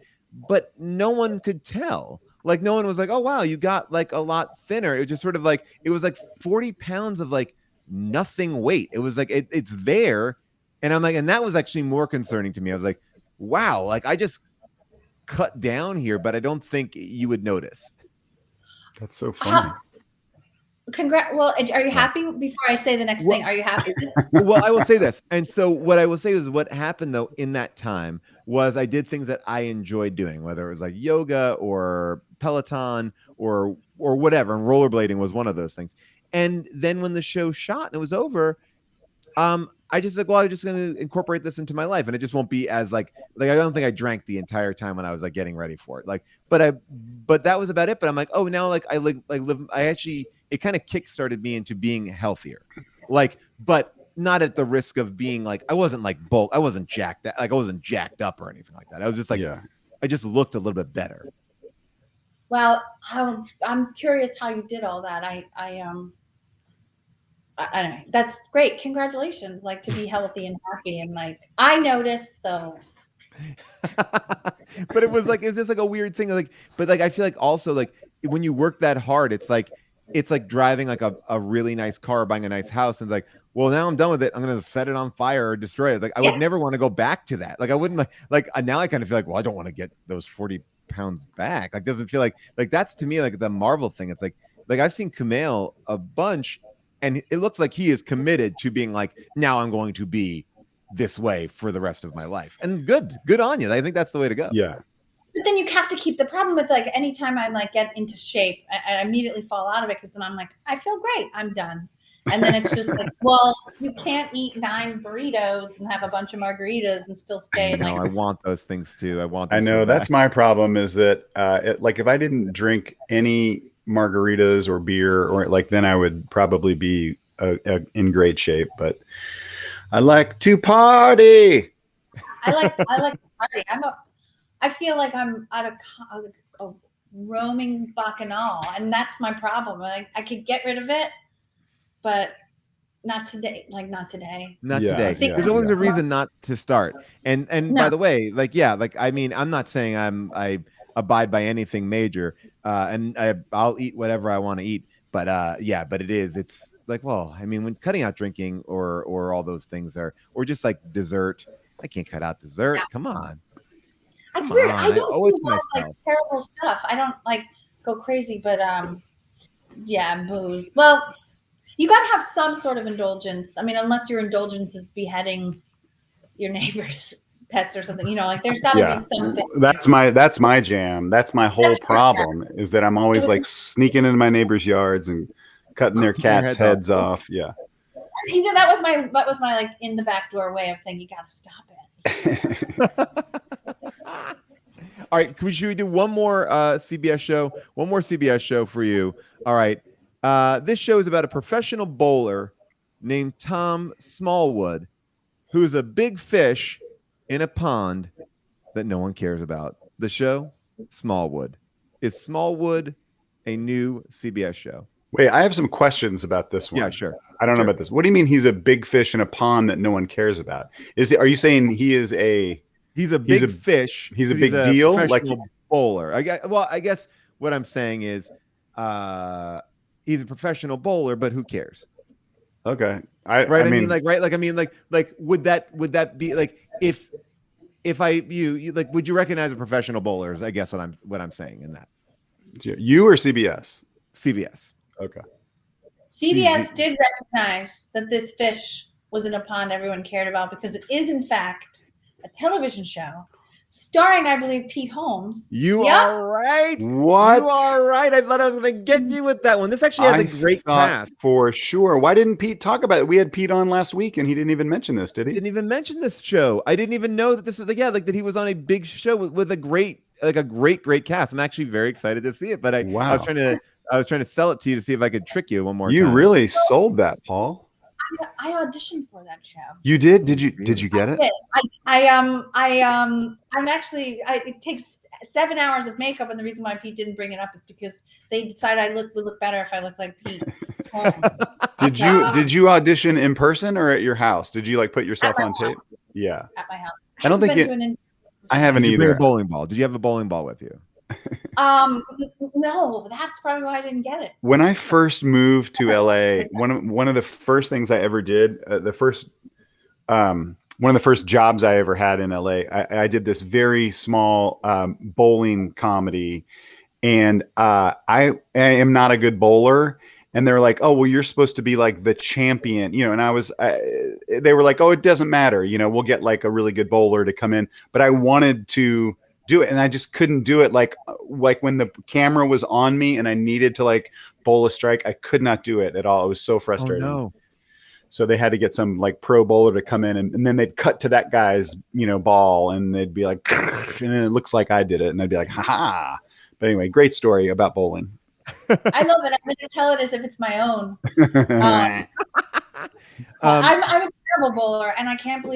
but no one could tell. Like no one was like, oh wow, you got like a lot thinner. It was just sort of like it was like 40 pounds of like nothing weight. It was like it's there, and I'm like, and that was actually more concerning to me. I was like, wow, like I just cut down here, but I don't think you would notice. That's so funny. Well, are you happy? Before I say the next thing, are you happy? Well, I will say this. And so what I will say is what happened though in that time was I did things that I enjoyed doing, whether it was like yoga or Peloton or whatever. And rollerblading was one of those things. And then when the show shot and it was over, I just like, well, I'm just going to incorporate this into my life, and it just won't be as like I don't think I drank the entire time when I was like getting ready for it. Like, but that was about it. But I'm like, oh, now like I live. I actually, it kind of kickstarted me into being healthier, like, but not at the risk of being like I wasn't like bulk. I wasn't jacked. Like I wasn't jacked up or anything like that. I was just like, I just looked a little bit better. Well, I'm curious how you did all that. I don't know. That's great. Congratulations. Like to be healthy and happy, and like I noticed. So, but it was just like a weird thing. Like, but like I feel like also like when you work that hard, it's like driving like a really nice car, buying a nice house, and it's like, well, now I'm done with it. I'm gonna set it on fire or destroy it. Like I would never want to go back to that. Like I wouldn't like now I kind of feel like, well, I don't want to get those 40 pounds back. Like doesn't feel like that's to me like the Marvel thing. It's like I've seen Kumail a bunch. And it looks like he is committed to being like, now I'm going to be this way for the rest of my life. And good on you. I think that's the way to go. Yeah. But then you have to keep the problem with like anytime I like get into shape, I immediately fall out of it because then I'm like, I feel great. I'm done. And then it's just like, well, you can't eat 9 burritos and have a bunch of margaritas and still stay. No, I want those things too. I know that's my problem is that like if I didn't drink any margaritas or beer or like then I would probably be in great shape, but I like to party. I like to party. I feel like I'm out of a roaming bacchanal, and that's my problem. I could get rid of it, but not today. Like not today. Not today. There's always a reason not to start. And by the way, like I mean, I'm not saying I abide by anything major, and I'll eat whatever I want to eat. But but it's like, well, I mean, when cutting out drinking or all those things or just like dessert, I can't cut out dessert. Yeah. Come on. That's weird. I don't do like terrible stuff. I don't like go crazy, but booze. Well, you got to have some sort of indulgence. I mean, unless your indulgence is beheading, your neighbor's pets or something. You know, like there's got to be something. That's my jam. That's my whole problem is that I'm always like sneaking into my neighbors' yards and cutting their cats' heads off. Yeah. Either that was my like in the back door way of saying you got to stop it. All right, should we do one more CBS show? One more CBS show for you. All right. This show is about a professional bowler named Tom Smallwood, who's a big fish in a pond that no one cares about. The show, Smallwood. Is Smallwood a new CBS show? Wait, I have some questions about this one. Yeah, sure. I don't know about this. What do you mean he's a big fish in a pond that no one cares about? Are you saying he's a big fish? He's a big deal, like bowler. I guess what I'm saying is, he's a professional bowler, but who cares? Okay, I mean, would that be like if you like, would you recognize a professional bowler? I guess what I'm saying in that. You or CBS? CBS. Okay. CBS did recognize that this fish was in a pond everyone cared about because it is in fact a television show starring, I believe, Pete Holmes. You are right. What? You are right. I thought I was going to get you with that one. This actually has a great cast. For sure. Why didn't Pete talk about it? We had Pete on last week and he didn't even mention this, did he? Didn't even mention this show. I didn't even know that this is like that he was on a big show with a great cast. I'm actually very excited to see it, but I was trying to sell it to you to see if I could trick you one more time. You really sold that, Paul. I auditioned for that show. You did? Did you get it? I'm actually. It takes 7 hours of makeup, and the reason why Pete didn't bring it up is because they decided I would look better if I looked like Pete Holmes. Did you audition in person or at your house? Did you like put yourself on tape? Yeah. At my house. I don't think I haven't either. Did you bring a bowling ball? Did you have a bowling ball with you? No, that's probably why I didn't get it. When I first moved to LA, one of the first things I ever did, one of the first jobs I ever had in LA, I did this very small bowling comedy, and I am not a good bowler. And they're like, "Oh, well, you're supposed to be like the champion," you know. And they were like, "Oh, it doesn't matter, you know. We'll get like a really good bowler to come in." But I wanted to do it, and I just couldn't do it. Like when the camera was on me and I needed to like bowl a strike, I could not do it at all. It was so frustrating. Oh, no. So they had to get some like pro bowler to come in, and then they'd cut to that guy's ball, and they'd be like, and then it looks like I did it, and I'd be like, "Ha ha!" But anyway, great story about bowling. I love it. I'm going to tell it as if it's my own. I'm a terrible bowler, and I can't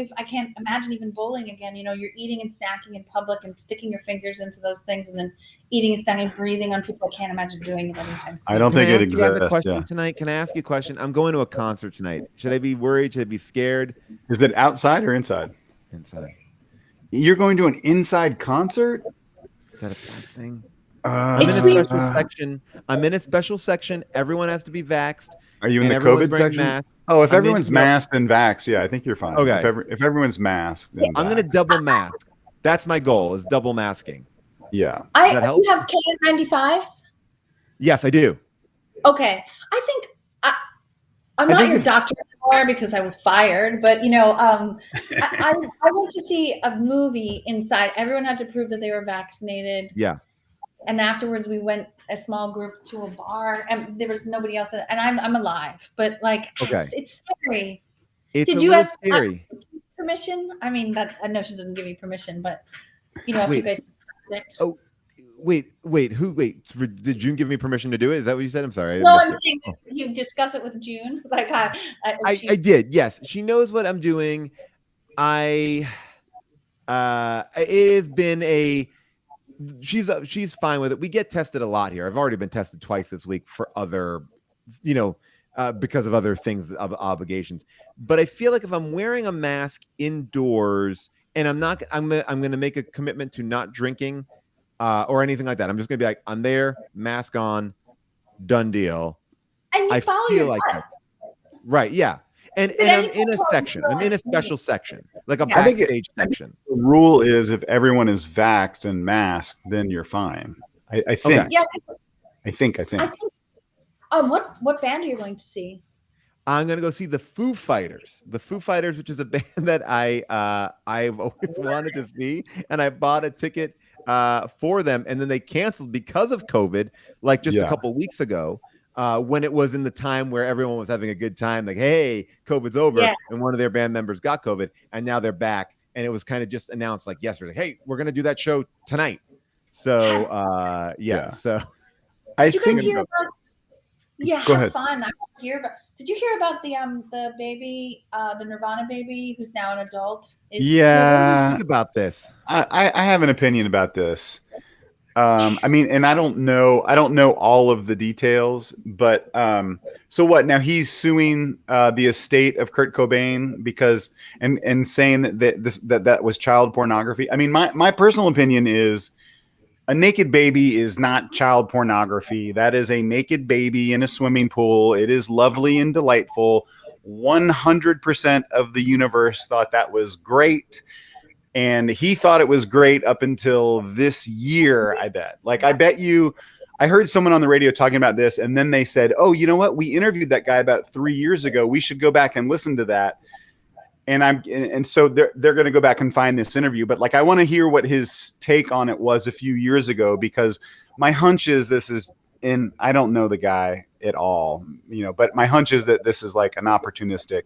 imagine even bowling again. You know, you're eating and snacking in public and sticking your fingers into those things, and then eating and snacking, breathing on people. I can't imagine doing it anytime soon. I don't think it exists. Tonight, can I ask you a question? I'm going to a concert tonight. Should I be worried? Should I be scared? Is it outside or inside? Inside. You're going to an inside concert? Is that a bad thing? I'm in a special section. I'm in a special section. Everyone has to be vaxxed. Are you in the COVID section? Masks. Oh, if everyone's masked and vaxxed, yeah, I think you're fine. Okay. If everyone's masked, I'm going to double mask. That's my goal, is double masking. Yeah. You have KN95s? Yes, I do. Okay. I think I'm not your doctor anymore because I was fired, but I went to see a movie inside. Everyone had to prove that they were vaccinated. Yeah. And afterwards, we went a small group to a bar, and there was nobody else. And I'm alive, but like, it's scary. Did you ask scary permission? I mean, that I know she didn't give me permission, but if you guys discussed it. Oh, wait. Did June give me permission to do it? Is that what you said? I'm sorry. No, I'm saying you discuss it with June. Like I did. Yes, she knows what I'm doing. It has been she's fine with it. We get tested a lot here. I've already been tested twice this week for other, because of other things, of obligations. But I feel like if I'm wearing a mask indoors and I'm going to make a commitment to not drinking or anything like that. I'm just going to be like, I'm there, mask on, done deal. And you follow your gut. Right. Yeah. And I'm in a section. I'm in a special section, like a backstage section. The rule is if everyone is vaxxed and masked, then you're fine. I think. Okay. Yeah. I think. What band are you going to see? I'm gonna go see the Foo Fighters. The Foo Fighters, which is a band that I've always wanted to see, and I bought a ticket for them, and then they canceled because of COVID, like just a couple weeks ago. When it was in the time where everyone was having a good time, like, hey, COVID's over, and one of their band members got COVID, and now they're back, and it was kind of just announced like yesterday, hey, we're gonna do that show tonight. So so did you guys hear about? Yeah, Go have ahead. fun. I want to hear about. Did you hear about the baby, the Nirvana baby, who's now an adult? What do you think about this? I have an opinion about this. I mean, and I don't know all of the details, but so what? Now he's suing the estate of Kurt Cobain because and saying that was child pornography. I mean, my personal opinion is a naked baby is not child pornography. That is a naked baby in a swimming pool. It is lovely and delightful. 100% of the universe thought that was great. And he thought it was great up until this year, I bet. Like, I bet you, I heard someone on the radio talking about this, and then they said, oh, you know what? We interviewed that guy about 3 years ago. We should go back and listen to that. And so they're going to go back and find this interview. But like, I want to hear what his take on it was a few years ago, because my hunch is this is, and I don't know the guy at all, you know, but my hunch is that this is like an opportunistic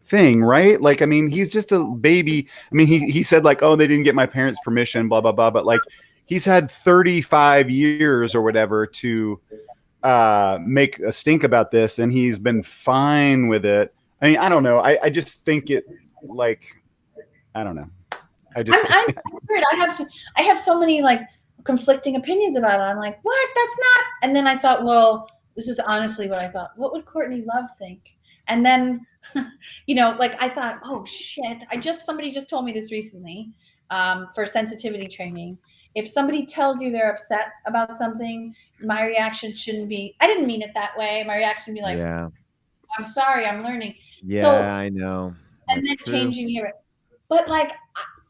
thing, right? Like, I mean, he's just a baby. I mean, he said like, oh, they didn't get my parents' permission, blah, blah, blah. But like, he's had 35 years or whatever to make a stink about this, and he's been fine with it. I mean, I don't know. I just think it, like, I don't know. I'm weird. I have so many like conflicting opinions about it. I'm like, what? That's not. And then I thought, well, this is honestly what I thought. What would Courtney Love think? And then, you know, like I thought, oh shit. Somebody just told me this recently for sensitivity training. If somebody tells you they're upset about something, my reaction shouldn't be, I didn't mean it that way. My reaction would be like, I'm sorry, I'm learning. Yeah, so, I know. And then changing here. But like,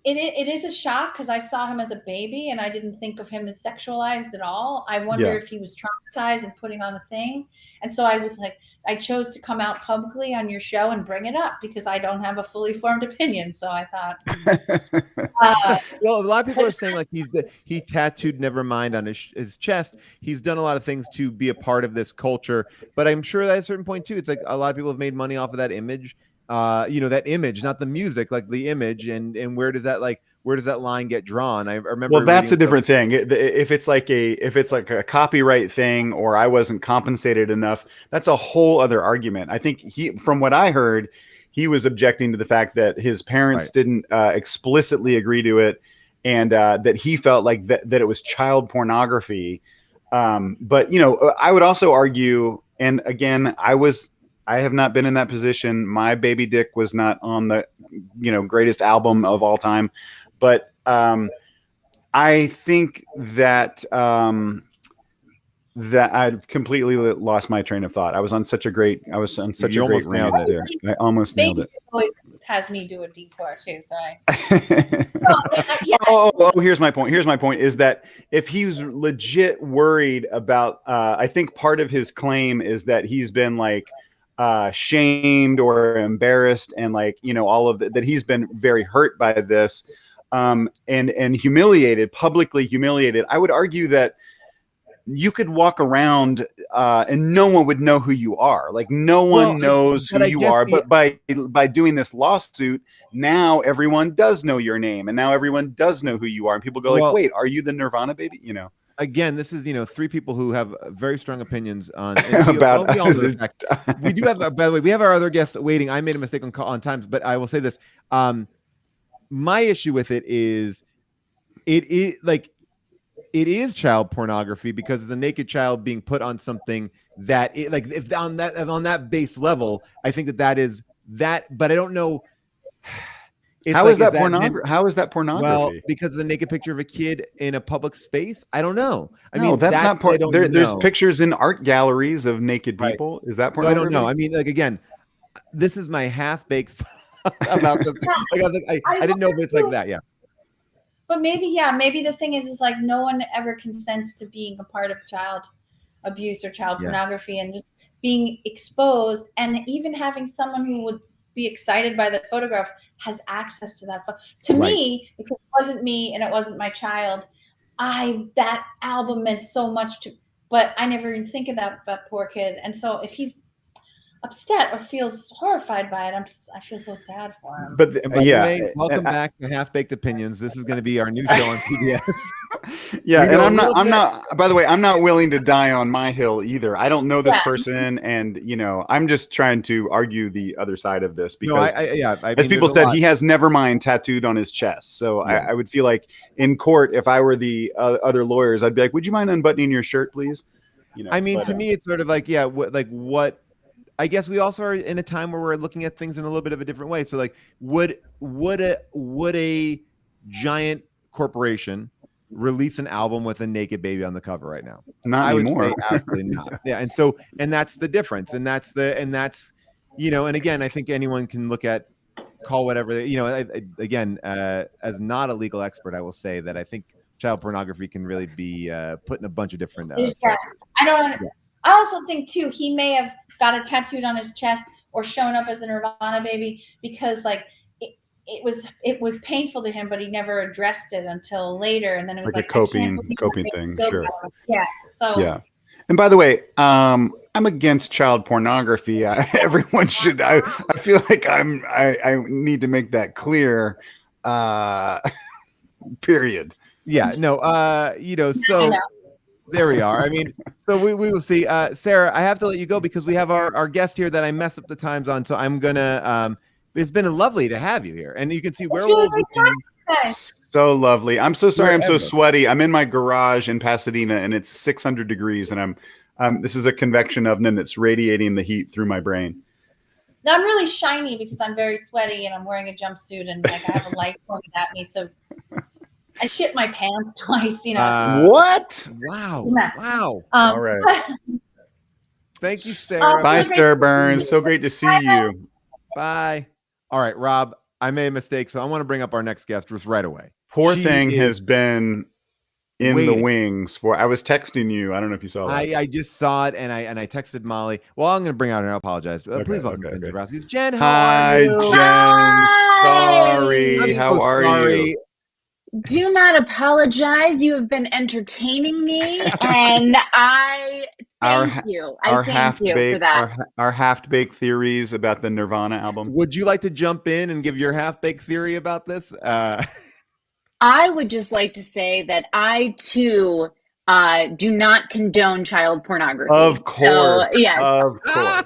it is a shock because I saw him as a baby and I didn't think of him as sexualized at all. I wonder if he was traumatized and putting on the thing. And so I was like, I chose to come out publicly on your show and bring it up because I don't have a fully formed opinion. So I thought. Well, a lot of people are saying like he tattooed Nevermind on his chest. He's done a lot of things to be a part of this culture. But I'm sure that at a certain point too, it's like a lot of people have made money off of that image. You know, that image, not the music, like the image, and where does that line get drawn? I remember. Well, that's a different thing. If it's like a copyright thing, or I wasn't compensated enough, that's a whole other argument. I think from what I heard, he was objecting to the fact that his parents didn't explicitly agree to it, and that he felt like that it was child pornography. But you know, I would also argue, and again, I have not been in that position. My Baby Dick was not on the, you know, greatest album of all time, but I think that that I completely lost my train of thought. I was on such a great rant there. I almost nailed it. Always has me do a detour too. Here's my point. Here's my point is that if he's legit worried about, I think part of his claim is that he's been like, shamed or embarrassed, and like, you know, all of that he's been very hurt by this, and humiliated, publicly humiliated. I would argue that you could walk around and no one would know who you are. Like no one knows who you are, but by doing this lawsuit, now everyone does know your name, and now everyone does know who you are, and people go like, wait, are you the Nirvana baby? You know. Again, this is, you know, three people who have very strong opinions on about. We do have, by the way, we have our other guest waiting. I made a mistake on times, but I will say this: my issue with it is, it is child pornography because it's a naked child being put on something that if on that base level, I think that is that. But I don't know. How is that pornography? How is that pornography? Well, because of the naked picture of a kid in a public space. I don't know. I mean, that's not part. There's pictures in art galleries of naked people. Is that pornography? So I don't know. I mean, like again, this is my half-baked thought about this. Like I was like, I didn't know if it's like that. Yeah. But maybe the thing is like no one ever consents to being a part of child abuse or child pornography, and just being exposed, and even having someone who would be excited by the photograph has access to that. To me, because it wasn't me and it wasn't my child, that album meant so much to, but I never even think of that poor kid. And so if he's upset or feels horrified by it, I feel so sad for him. But anyway, welcome back to Half Baked Opinions. This is going to be our new show on CBS. Yeah, and I'm not. By the way, I'm not willing to die on my hill either. I don't know this person, and I'm just trying to argue the other side of this because, as people said, he has Nevermind tattooed on his chest. So I would feel like in court, if I were the other lawyers, I'd be like, "Would you mind unbuttoning your shirt, please?" I mean, to me, it's sort of like, what. I guess we also are in a time where we're looking at things in a little bit of a different way. So, like, would a giant corporation release an album with a naked baby on the cover right now? Not anymore. I would say absolutely not. Yeah, and that's the difference, and that's and again, I think anyone can call whatever again, as not a legal expert, I will say that I think child pornography can really be put in a bunch of different. I also think too, he may have got it tattooed on his chest or shown up as the Nirvana baby because it was painful to him, but he never addressed it until later. And then it was like a coping thing. Sure. Yeah. So yeah. And by the way, I'm against child pornography. Everyone should. I feel like I need to make that clear. Period. Yeah. No. So. There we are. I mean, so we will see. Sarah, I have to let you go because we have our guest here that I mess up the times on. So I'm gonna. It's been lovely to have you here, and you can see Werewolves Within. So lovely. I'm so sorry. I'm so sweaty. I'm in my garage in Pasadena, and it's 600 degrees, and this is a convection oven that's radiating the heat through my brain. Now I'm really shiny because I'm very sweaty, and I'm wearing a jumpsuit, and I have a light pointing at me. So. I shit my pants twice, What? Wow. Yeah. Wow. All right. Thank you, Sarah. Bye, Sarah Burns. So great to see you. Bye. All right, Rob, I made a mistake, so I want to bring up our next guest just right away. Poor thing has been in the wings for. I was texting you. I don't know if you saw that. I just saw it, and I texted Molly. Well, I'm going to bring out and I apologize. Please welcome Jen Zaborowski. Jen, how are you? Jen. Sorry. How are you? Do not apologize. You have been entertaining me, and I thank you. I thank you for that. Our half-baked theories about the Nirvana album. Would you like to jump in and give your half-baked theory about this? I would just like to say that I, too, do not condone child pornography. Of course. So, yes. Of course.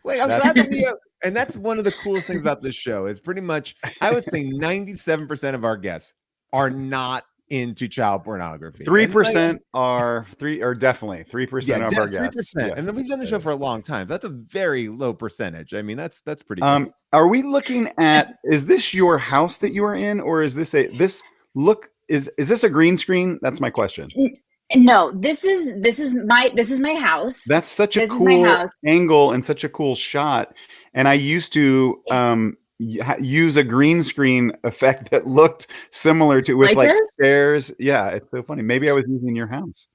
Wait, I'm glad that you... And that's one of the coolest things about this show is pretty much, I would say 97% of our guests are not into child pornography. 3% are definitely 3% of our guests. 3%. Yeah. And then we've done the show for a long time. So that's a very low percentage. I mean, that's pretty good. Are we looking at, is this your house that you are in, or is this is this a green screen? That's my question. No, this is my house. That's such a cool angle and such a cool shot. And I used to use a green screen effect that looked similar to with like stairs. Yeah, it's so funny. Maybe I was using your house.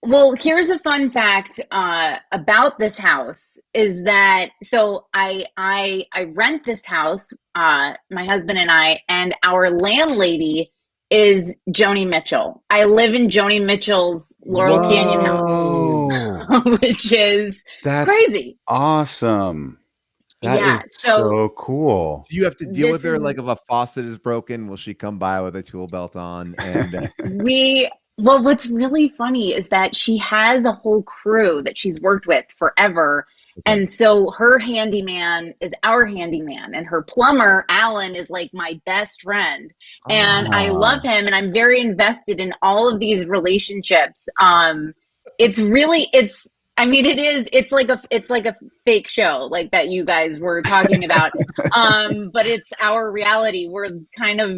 Well, here's a fun fact about this house is that so I rent this house, my husband and I, and our landlady is Joni Mitchell. I live in Joni Mitchell's Laurel Canyon house, which is crazy. Awesome. That is so cool. Do you have to deal with her like if a faucet is broken? Will she come by with a tool belt on? And well, what's really funny is that she has a whole crew that she's worked with forever. And so her handyman is our handyman, and her plumber, Alan, is like my best friend. And I love him, and I'm very invested in all of these relationships. It's like a fake show like that you guys were talking about. But it's our reality. We're kind of,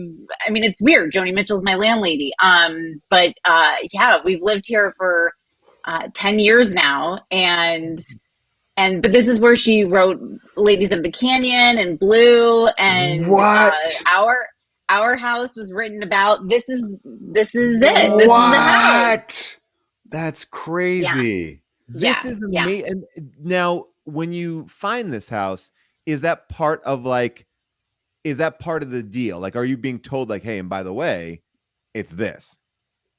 it's weird. Joni Mitchell's my landlady. But we've lived here for 10 years now, but this is where she wrote Ladies of the Canyon and Blue, and our house was written about. This is it. This is the house. That's crazy. This is Yeah. amazing. And now, when you find this house, is that part of the deal? Like, are you being told like, hey, and by the way, it's this?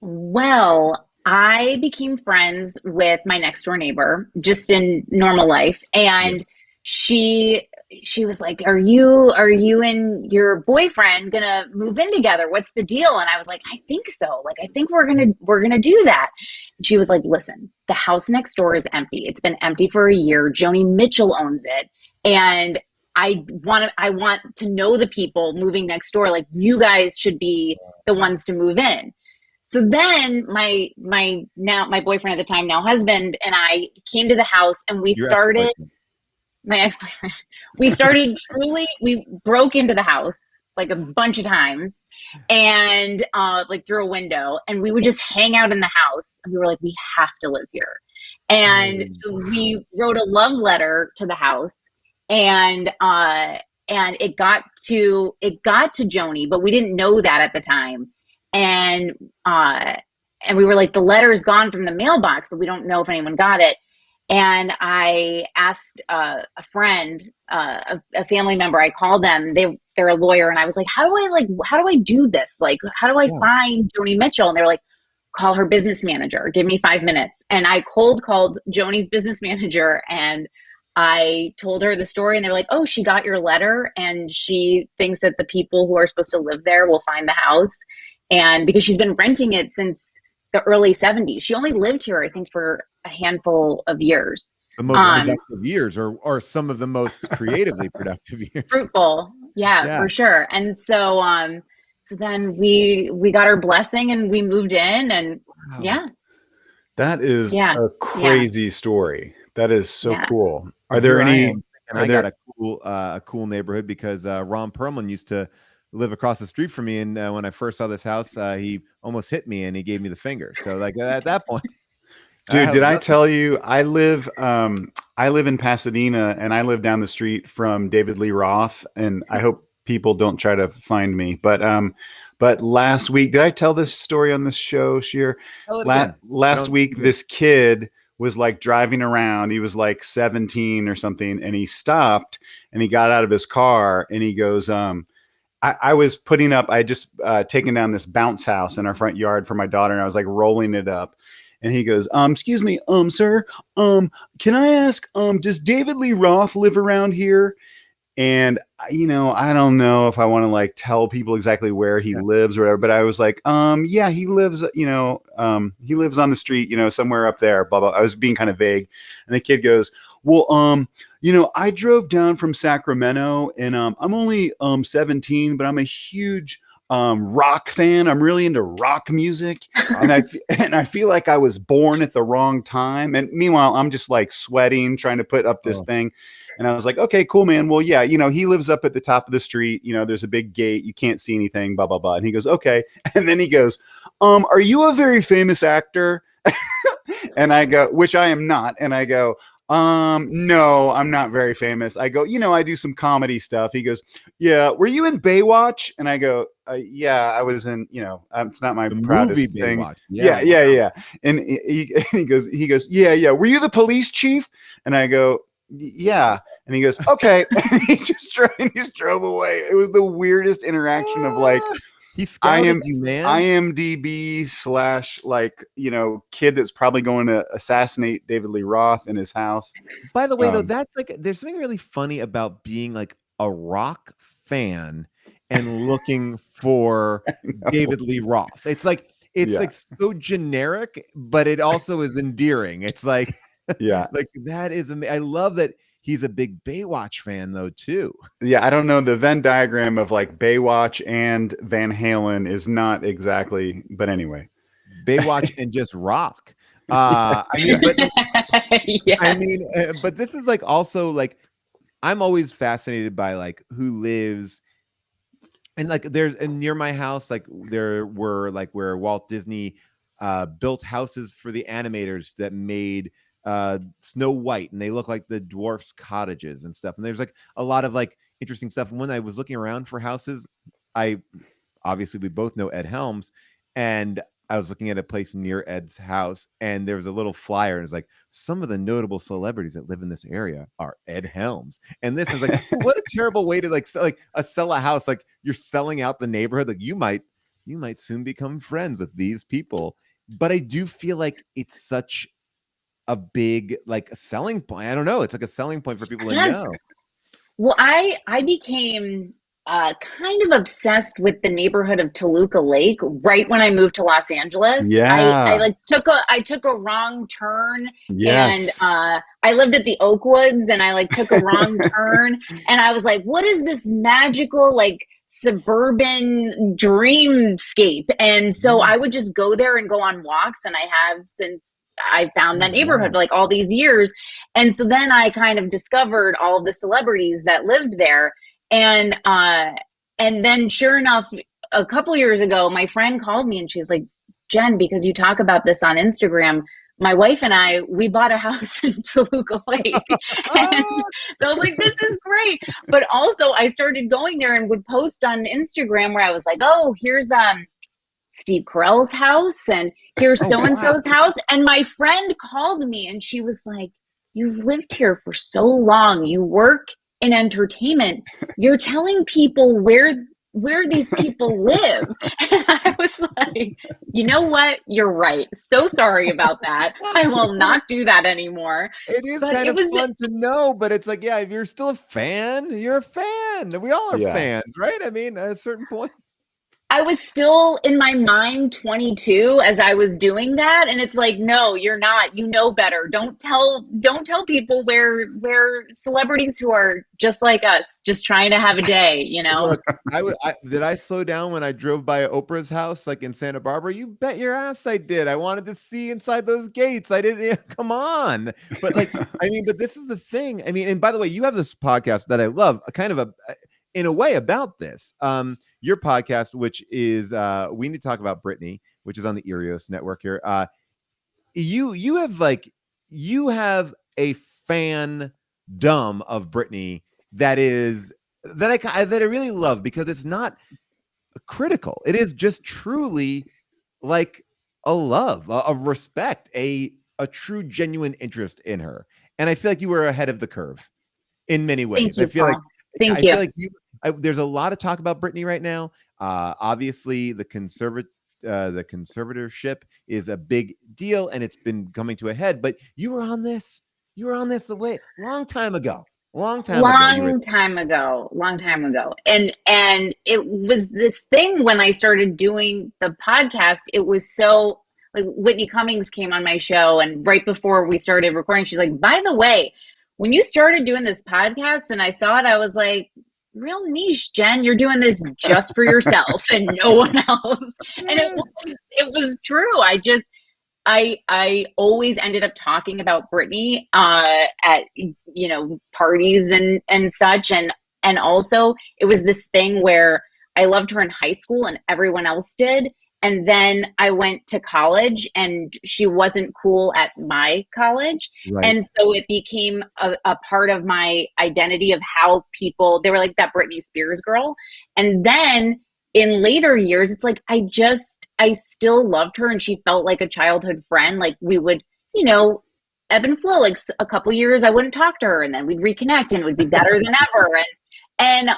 Well, I became friends with my next door neighbor just in normal life, and she was like, "Are you and your boyfriend gonna move in together? What's the deal?" And I was like, "I think so. Like, I think we're gonna do that." And she was like, "Listen, the house next door is empty. It's been empty for a year. Joni Mitchell owns it, and I want to know the people moving next door. Like, you guys should be the ones to move in." So then my boyfriend at the time, now husband, and I came to the house, and we started, my ex-boyfriend, we broke into the house like a bunch of times, and like through a window, and we would just hang out in the house, and we were like, we have to live here. And so we wrote a love letter to the house, and it got to Joni, but we didn't know that at the time. And we were like, the letter's gone from the mailbox, but we don't know if anyone got it. And I asked a friend, a family member, I called them, they're a lawyer. And I was like, how do I do this? Like, how do I find Joni Mitchell? And they were like, call her business manager. Give me 5 minutes. And I cold called Joni's business manager, and I told her the story, and they're like, oh, she got your letter, and she thinks that the people who are supposed to live there will find the house. And because she's been renting it since the early 70s, she only lived here, I think, for a handful of years. The most productive years, or some of the most creatively productive years. Fruitful. Yeah, for sure. And so, so then we got our blessing, and we moved in, and That is a crazy story. That is so cool. Are there any? And I got a cool neighborhood because Ron Perlman used to live across the street from me, and when I first saw this house, he almost hit me, and he gave me the finger. So like at that point, dude, did I tell you I live in Pasadena, and I live down the street from David Lee Roth, and I hope people don't try to find me, but last week, did I tell this story on this show, Scheer? Last week, this kid was like driving around. He was like 17 or something, and he stopped, and he got out of his car, and he goes, I was putting up, I just taken down this bounce house in our front yard for my daughter, and I was like rolling it up. And he goes, excuse me, sir, can I ask, does David Lee Roth live around here? And, I don't know if I want to like tell people exactly where he lives or whatever, but I was like, yeah, he lives, he lives on the street, somewhere up there, blah, blah. I was being kind of vague. And the kid goes, well, I drove down from Sacramento, and I'm only 17, but I'm a huge rock fan. I'm really into rock music, and I feel like I was born at the wrong time. And meanwhile, I'm just like sweating, trying to put up this thing. And I was like, okay, cool, man. Well, yeah, he lives up at the top of the street. There's a big gate. You can't see anything, blah, blah, blah. And he goes, okay. And then he goes, are you a very famous actor? And I go, which I am not. And I go, no, I'm not very famous. I go, I do some comedy stuff. He goes, yeah, were you in Baywatch? And I go, yeah, I was in, it's not my proudest thing. Baywatch. Yeah. And he goes, yeah. Were you the police chief? And I go, yeah. And he goes, okay. And he just drove away. It was the weirdest interaction of like, IMDb / like, kid that's probably going to assassinate David Lee Roth in his house. By the way, though, that's like, there's something really funny about being like a rock fan and looking for David Lee Roth. It's like so generic, but it also is endearing. It's like, like that is I love that. He's a big Baywatch fan, though, too. Yeah, I don't know. The Venn diagram of like Baywatch and Van Halen is not exactly, but anyway. Baywatch and just rock. But this is like also like, I'm always fascinated by like who lives. And like and near my house, like there were like where Walt Disney built houses for the animators that made Snow White, and they look like the dwarfs' cottages and stuff. And there's like a lot of like interesting stuff. And when I was looking around for houses, we both know Ed Helms, and I was looking at a place near Ed's house, and there was a little flyer, and it's like, some of the notable celebrities that live in this area are Ed Helms. And this is like, what a terrible way to sell a house. Like, you're selling out the neighborhood. Like, you might soon become friends with these people. But I do feel like it's such a big a selling point. I don't know. It's like a selling point for people to know. Well, I became kind of obsessed with the neighborhood of Toluca Lake right when I moved to Los Angeles. Yeah. I took a wrong turn. Yes. And I lived at the Oakwoods, and I took a wrong turn, and I was like, what is this magical suburban dreamscape? And so I would just go there and go on walks, and I have since I found that neighborhood all these years. And so then I kind of discovered all of the celebrities that lived there. And then sure enough, a couple years ago, my friend called me and she's like, Jen, because you talk about this on Instagram, my wife and we bought a house in Toluca Lake. And so I was like, this is great. But also I started going there and would post on Instagram where I was like, oh, here's Steve Carell's house, and here's so-and-so's house. And my friend called me and she was like, you've lived here for so long. You work in entertainment. You're telling people where these people live. And I was like, you know what? You're right. So sorry about that. I will not do that anymore. It is kind of fun to know, but it's like, yeah, if you're still a fan, you're a fan. We all are fans, right? I mean, at a certain point. I was still in my mind 22 as I was doing that, and it's like, no, you're not. You know better. Don't tell people where celebrities who are just like us, just trying to have a day, Look, did I slow down when I drove by Oprah's house in Santa Barbara? You bet your ass I did. I wanted to see inside those gates. I didn't. Come on, but but this is the thing. I mean, and by the way, you have this podcast that I love, in a way about this. Your podcast, which is We Need to Talk About Britney, which is on the Erios network here. You have a fandom of Britney that I really love, because it's not critical. It is just truly a love, a respect, a true genuine interest in her. And I feel like you were ahead of the curve in many ways. Thank you, I feel like there's a lot of talk about Britney right now. Obviously, the conservatorship is a big deal, and it's been coming to a head. But you were on this a long time ago. Long time ago. And it was this thing when I started doing the podcast. It was so Whitney Cummings came on my show, and right before we started recording, she's like, by the way, when you started doing this podcast and I saw it, I was like, real niche, Jen, you're doing this just for yourself and no one else. And it was true. I always ended up talking about Britney at parties and such, and also it was this thing where I loved her in high school and everyone else did. And then I went to college and she wasn't cool at my college. Right. And so it became a part of my identity of how they were like that Britney Spears girl. And then in later years, it's like, I still loved her, and she felt like a childhood friend. Like we would, ebb and flow. Like a couple years I wouldn't talk to her, and then we'd reconnect and it would be better than ever. And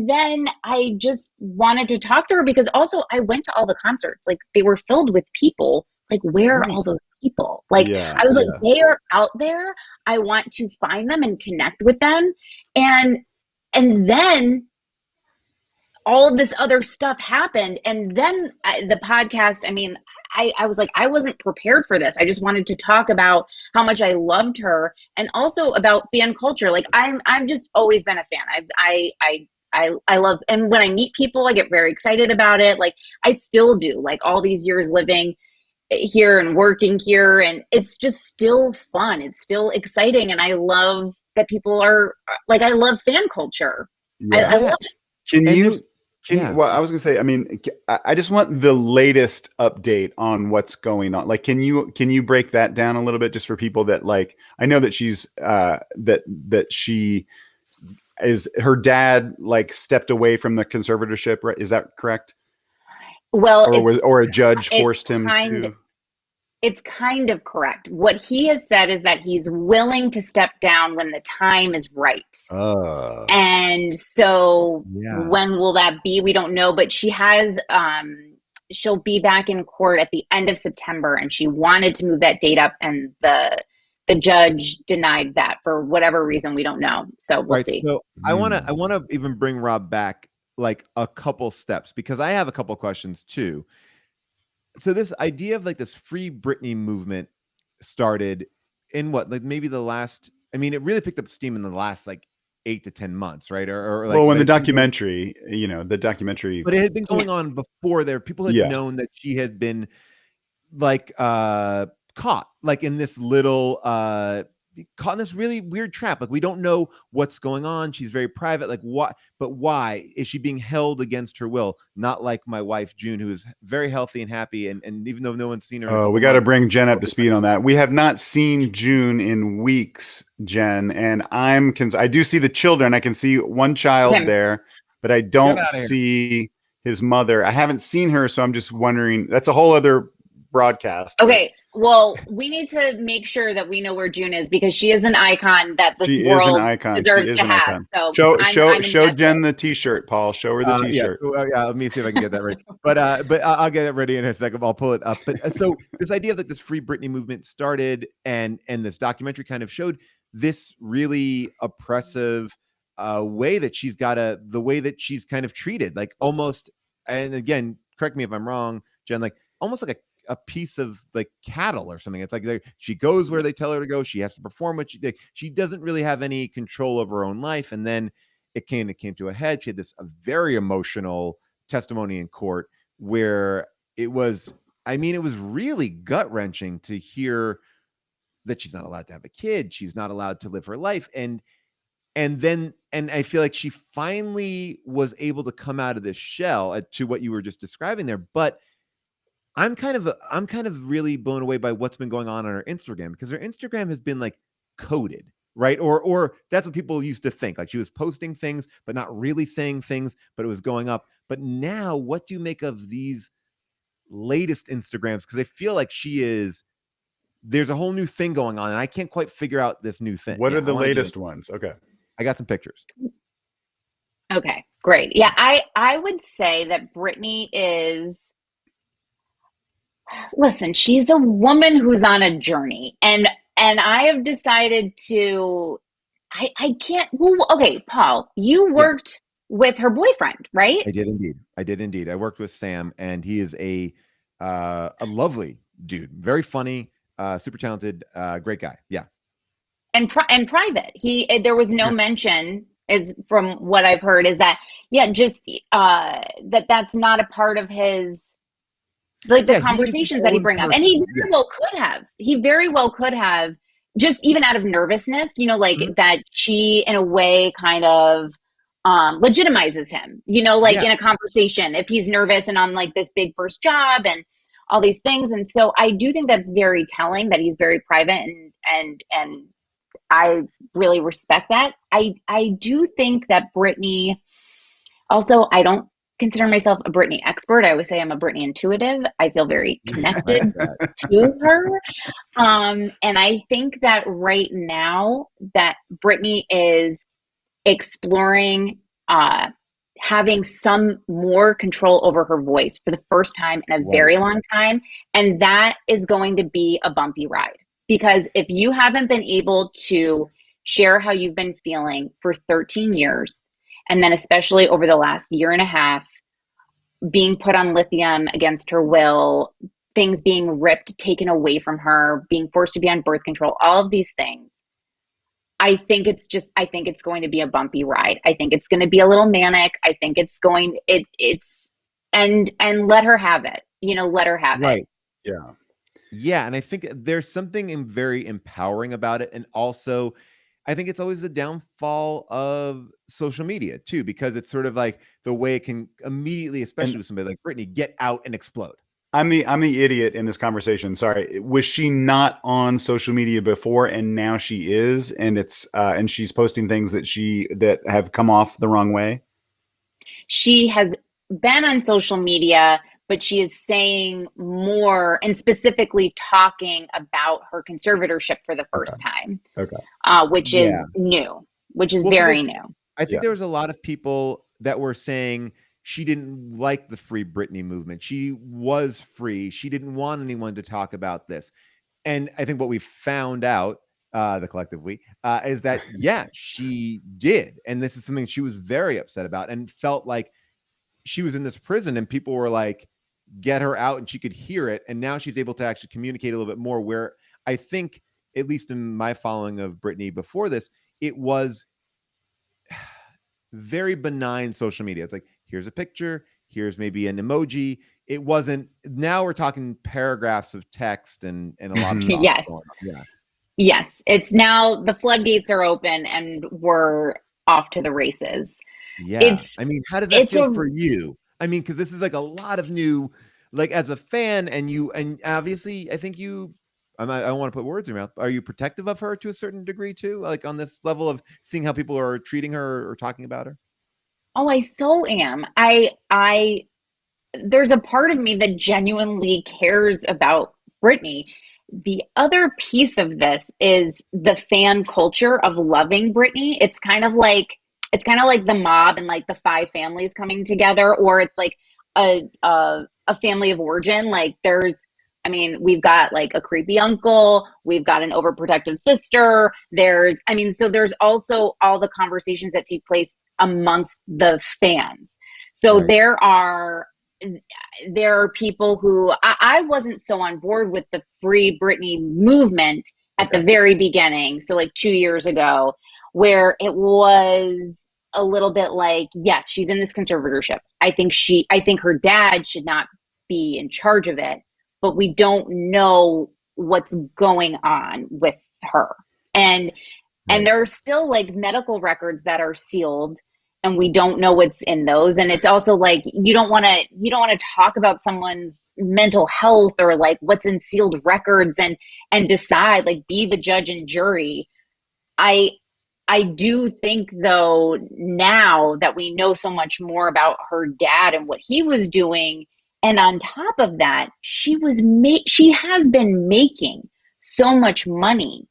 then I just wanted to talk to her, because also I went to all the concerts. Like they were filled with people. Like, where are all those people? I was like, they are out there. I want to find them and connect with them. And then all of this other stuff happened. And then the podcast, I was like, I wasn't prepared for this. I just wanted to talk about how much I loved her, and also about fan culture. Like I've just always been a fan. I love, and when I meet people, I get very excited about it. Like I still do, like all these years living here and working here, and it's just still fun. It's still exciting. And I love that people are like, I love fan culture. Yeah. I love it. Well, I was gonna say, I just want the latest update on what's going on. Like, can you break that down a little bit, just for people that I know that she's that she is, her dad stepped away from the conservatorship, right? Is that correct? Well, or a judge forced him to. It's kind of correct. What he has said is that he's willing to step down when the time is right. And so when will that be? We don't know, but she has, she'll be back in court at the end of September, and she wanted to move that date up, and the judge denied that for whatever reason. We don't know. So we'll see. So I want to even bring Rob back like a couple steps, because I have a couple questions too. So this idea of like this Free Britney movement started in what, like maybe the last, I mean, it really picked up steam in the last like 8 to 10 months, right? Or like, well, when the documentary, the documentary, but it had been going on before there. People had known that she had been like caught like in this little caught in this really weird trap. Like we don't know what's going on. She's very private. Like what? But why is she being held against her will? Not like my wife June, who is very healthy and happy, and even though no one's seen her. We got to bring Jen up to speed on that. We have not seen June in weeks, Jen, and I do see the children. I can see one child there, but I don't see his mother. I haven't seen her, so I'm just wondering. That's a whole other broadcast. Okay. Well, we need to make sure that we know where June is, because she is an icon that this world deserves to have. So show Jen the T-shirt, Paul. Show her the T-shirt. Let me see if I can get that ready. But I'll get it ready in a second. I'll pull it up. But so this idea that this Free Britney movement started, and this documentary kind of showed this really oppressive way that the way that she's kind of treated, like almost. And again, correct me if I'm wrong, Jen. Like almost like a piece of like cattle or something. It's like she goes where they tell her to go. She has to perform what she doesn't really have any control over her own life. And then it came to a head. She had this very emotional testimony in court where it was really gut wrenching to hear that she's not allowed to have a kid. She's not allowed to live her life. And I feel like she finally was able to come out of this shell to what you were just describing there. But I'm kind of really blown away by what's been going on her Instagram, because her Instagram has been like coded, right? Or that's what people used to think. Like she was posting things, but not really saying things, but it was going up. But now, what do you make of these latest Instagrams? Because I feel like there's a whole new thing going on, and I can't quite figure out this new thing. What are the latest ones? Okay. I got some pictures. Okay, great. Yeah, I would say that Britney is, listen, she's a woman who's on a journey, and I have decided to, I can't, well, okay, Paul, you worked with her boyfriend, right? I did indeed. I worked with Sam, and he is a lovely dude, very funny, super talented, great guy. Yeah. And private, there was no mention, is from what I've heard, is that just that's not a part of his, like the conversations that he bring up. And he very well could have, just even out of nervousness, that she in a way kind of legitimizes him, in a conversation, if he's nervous and on like this big first job and all these things. And so I do think that's very telling that he's very private, and I really respect that. I do think that Britney, also, I don't consider myself a Britney expert. I always say I'm a Britney intuitive. I feel very connected to her. And I think that right now that Britney is exploring having some more control over her voice for the first time in a very long time. And that is going to be a bumpy ride, because if you haven't been able to share how you've been feeling for 13 years, and then especially over the last year and a half, being put on lithium against her will, things being ripped, taken away from her, being forced to be on birth control, all of these things, I think it's going to be a bumpy ride. I think it's going to be a little manic. I think and let her have it, let her have it. Yeah. Yeah. And I think there's something very empowering about it. And also, I think it's always the downfall of social media too, because it's sort of like the way it can immediately, especially with somebody like Britney, get out and explode. I'm the idiot in this conversation. Sorry. Was she not on social media before, and now she is, and it's and she's posting things that have come off the wrong way? She has been on social media, but she is saying more and specifically talking about her conservatorship for the first time. Okay. Which is new, which is very new. I think there was a lot of people that were saying she didn't like the Free Britney movement. She was free. She didn't want anyone to talk about this. And I think what we found out, the collective we, is that, she did. And this is something she was very upset about and felt like she was in this prison and people were like, get her out, and she could hear it. And now she's able to actually communicate a little bit more, where I think, at least in my following of Britney before this, it was very benign social media. It's like, here's a picture, here's maybe an emoji. It wasn't, now we're talking paragraphs of text and a lot of stuff. Yes. Going on. Yeah. Yes. It's now the floodgates are open and we're off to the races. Yeah. I mean, how does that feel for you? I mean, because this is like a lot of new, like as a fan, and obviously I think I don't want to put words in your mouth. Are you protective of her to a certain degree too? Like on this level of seeing how people are treating her or talking about her? Oh, I so am. There's a part of me that genuinely cares about Britney. The other piece of this is the fan culture of loving Britney. It's kind of like the mob and like the five families coming together, or it's like a family of origin. Like we've got like a creepy uncle, we've got an overprotective sister. So there's also all the conversations that take place amongst the fans. So there are people who I wasn't so on board with the Free Britney movement at the very beginning. So like 2 years ago, where it was a little bit like, yes, she's in this conservatorship. I think her dad should not be in charge of it, but we don't know what's going on with her. And there are still like medical records that are sealed, and we don't know what's in those. And it's also like, you don't want to talk about someone's mental health or like what's in sealed records and decide, like, be the judge and jury. I do think though, now that we know so much more about her dad and what he was doing, and on top of that, she has been making so much money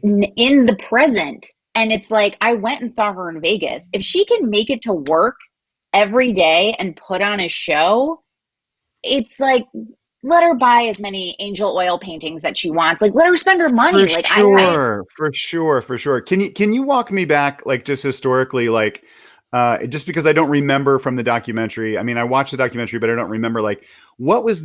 in the present. And it's like, I went and saw her in Vegas. If she can make it to work every day and put on a show, it's like, let her buy as many angel oil paintings that she wants. Like, let her spend her money. For sure. Can you walk me back, like, just historically, like, just because I don't remember from the documentary. I mean, I watched the documentary, but I don't remember, like, what was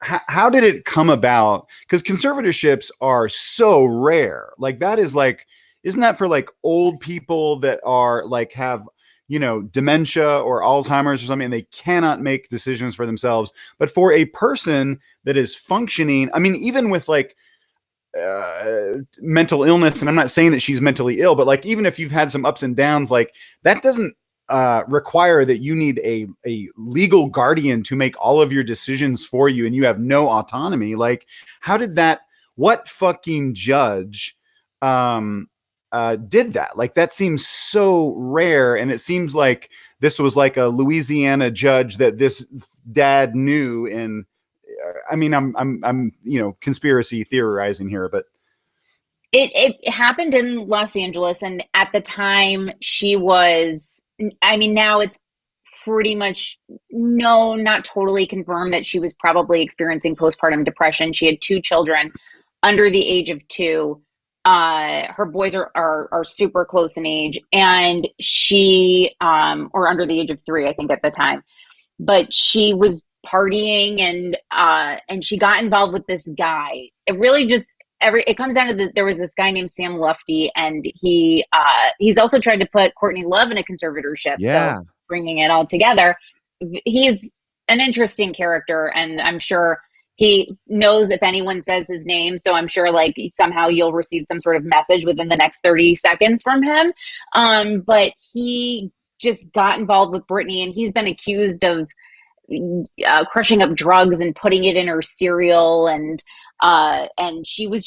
how did it come about? Because conservatorships are so rare. Like, that is like, isn't that for like old people that are like have, dementia or Alzheimer's or something, and they cannot make decisions for themselves? But for a person that is functioning, I mean, even with like mental illness, and I'm not saying that she's mentally ill, but like, even if you've had some ups and downs, like, that doesn't require that you need a legal guardian to make all of your decisions for you, and you have no autonomy. Like, what fucking judge did that? Like, that seems so rare. And it seems like this was like a Louisiana judge that this dad knew. And I mean, I'm conspiracy theorizing here, but it happened in Los Angeles. And at the time now it's pretty much known, not totally confirmed, that she was probably experiencing postpartum depression. She had 2 children under the age of 2. Her boys are super close in age, and she or under the age of 3, I think, at the time. But she was partying and she got involved with this guy. It really just it comes down to there was this guy named Sam Lufty, and he's also tried to put Courtney Love in a conservatorship. Yeah. So bringing it all together, he's an interesting character, and I'm sure he knows if anyone says his name. So I'm sure like somehow you'll receive some sort of message within the next 30 seconds from him. But he just got involved with Britney, and he's been accused of crushing up drugs and putting it in her cereal. And she was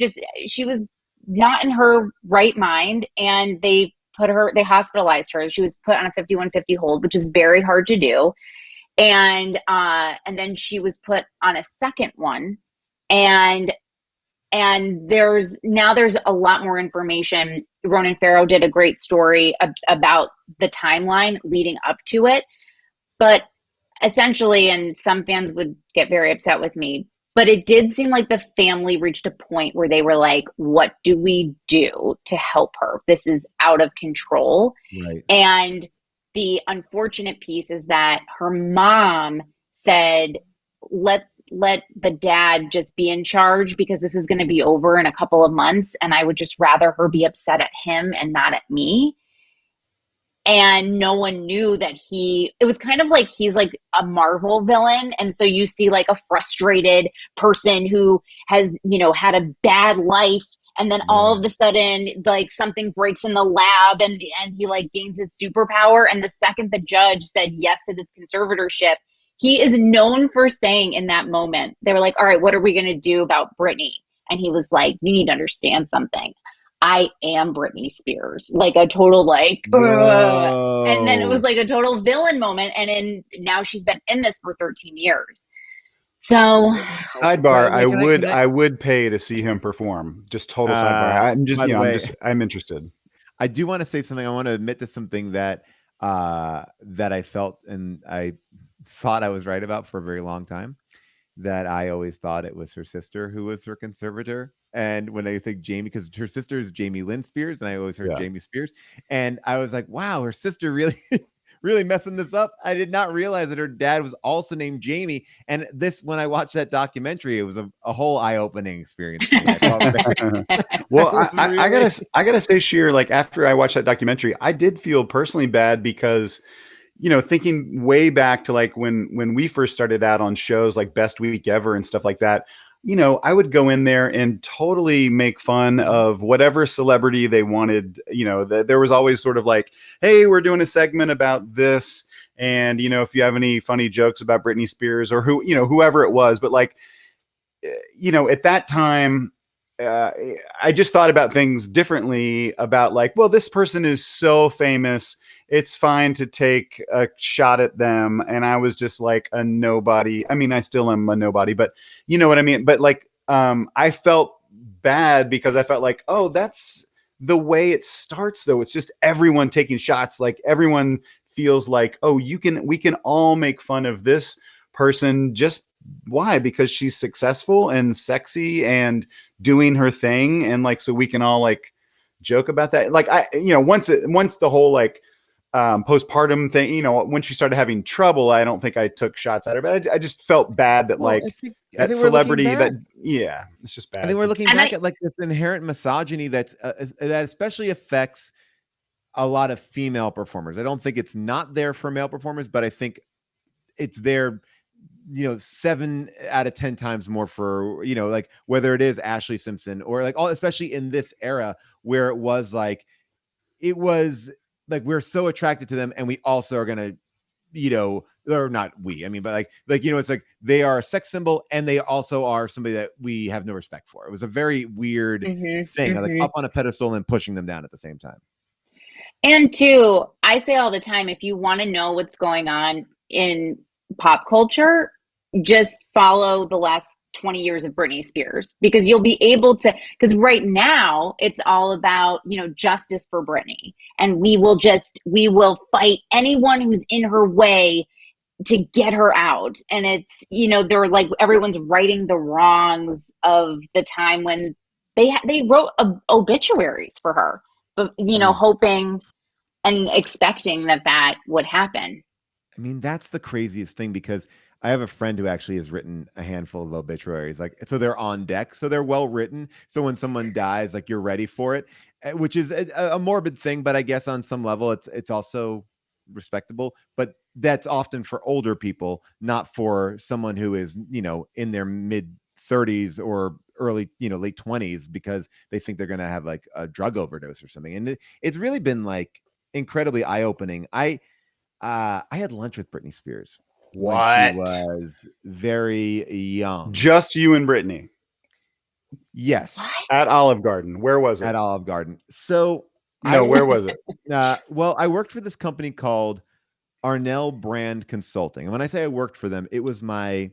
not in her right mind. And they hospitalized her. She was put on a 5150 hold, which is very hard to do. And then she was put on a second one, and there's a lot more information. Ronan Farrow did a great story about the timeline leading up to it, but essentially, and some fans would get very upset with me, but it did seem like the family reached a point where they were like, what do we do to help her? This is out of control. Right. And the unfortunate piece is that her mom said, let the dad just be in charge, because this is going to be over in a couple of months, and I would just rather her be upset at him and not at me. And no one knew that it was kind of like he's like a Marvel villain. And so you see like a frustrated person who has, had a bad life. And then all of a sudden, like something breaks in the lab and he like gains his superpower. And the second the judge said yes to this conservatorship, he is known for saying in that moment, they were like, all right, what are we going to do about Britney? And he was like, you need to understand something. I am Britney Spears, like a total like, and then it was like a total villain moment. And now she's been in this for 13 years. So sidebar, I would pay to see him perform. Just total sidebar. I'm interested. I do want to say something. I want to admit to something that I felt and I thought I was right about for a very long time. That I always thought it was her sister who was her conservator. And when I say Jamie, because her sister is Jamie Lynn Spears, and I always heard Jamie Spears. And I was like, wow, her sister really, really messing this up. I did not realize that her dad was also named Jamie. And when I watched that documentary, it was a whole eye-opening experience for me. Well, I gotta say, Scheer, like after I watched that documentary, I did feel personally bad because thinking way back to like when we first started out on shows like Best Week Ever and stuff like that, I would go in there and totally make fun of whatever celebrity they wanted. There was always sort of like, hey, we're doing a segment about this. And, if you have any funny jokes about Britney Spears or whoever it was, but like, at that time, I just thought about things differently about like, well, this person is so famous. It's fine to take a shot at them. And I was just like a nobody. I mean, I still am a nobody, but you know what I mean? But like, I felt bad because I felt like, oh, that's the way it starts though. It's just everyone taking shots. Like everyone feels like, oh, we can all make fun of this person. Just why? Because she's successful and sexy and doing her thing. And like, so we can all like joke about that. Like once the whole like, postpartum thing, when she started having trouble, I don't think I took shots at her, but I just felt bad that I think that celebrity it's just bad. I think we're looking back at like this inherent misogyny that especially affects a lot of female performers. I don't think it's not there for male performers, but I think it's there, 7 out of 10 times more for, like whether it is Ashley Simpson or like especially in this era where it was like we're so attracted to them and we also are going to, or not we, I mean, but it's like they are a sex symbol and they also are somebody that we have no respect for. It was a very weird thing, like up on a pedestal and pushing them down at the same time. And two, I say all the time, if you want to know what's going on in pop culture, just follow the last 20 years of Britney Spears, because you'll be able to, because right now it's all about, justice for Britney. And we will fight anyone who's in her way to get her out. And it's, they're like, everyone's righting the wrongs of the time when they wrote obituaries for her, but, hoping and expecting that would happen. I mean, that's the craziest thing, because I have a friend who actually has written a handful of obituaries, so they're on deck, so they're well written. So when someone dies, like you're ready for it, which is a morbid thing, but I guess on some level it's also respectable. But that's often for older people, not for someone who is, in their mid 30s or early, late 20s, because they think they're going to have like a drug overdose or something. And it's really been like incredibly eye-opening. I had lunch with Britney Spears. What? When she was very young. Just you and Britney? Yes. At Olive Garden. Where was it? At Olive Garden. So where was it? Well, I worked for this company called Arnell Brand Consulting. And when I say I worked for them, it was my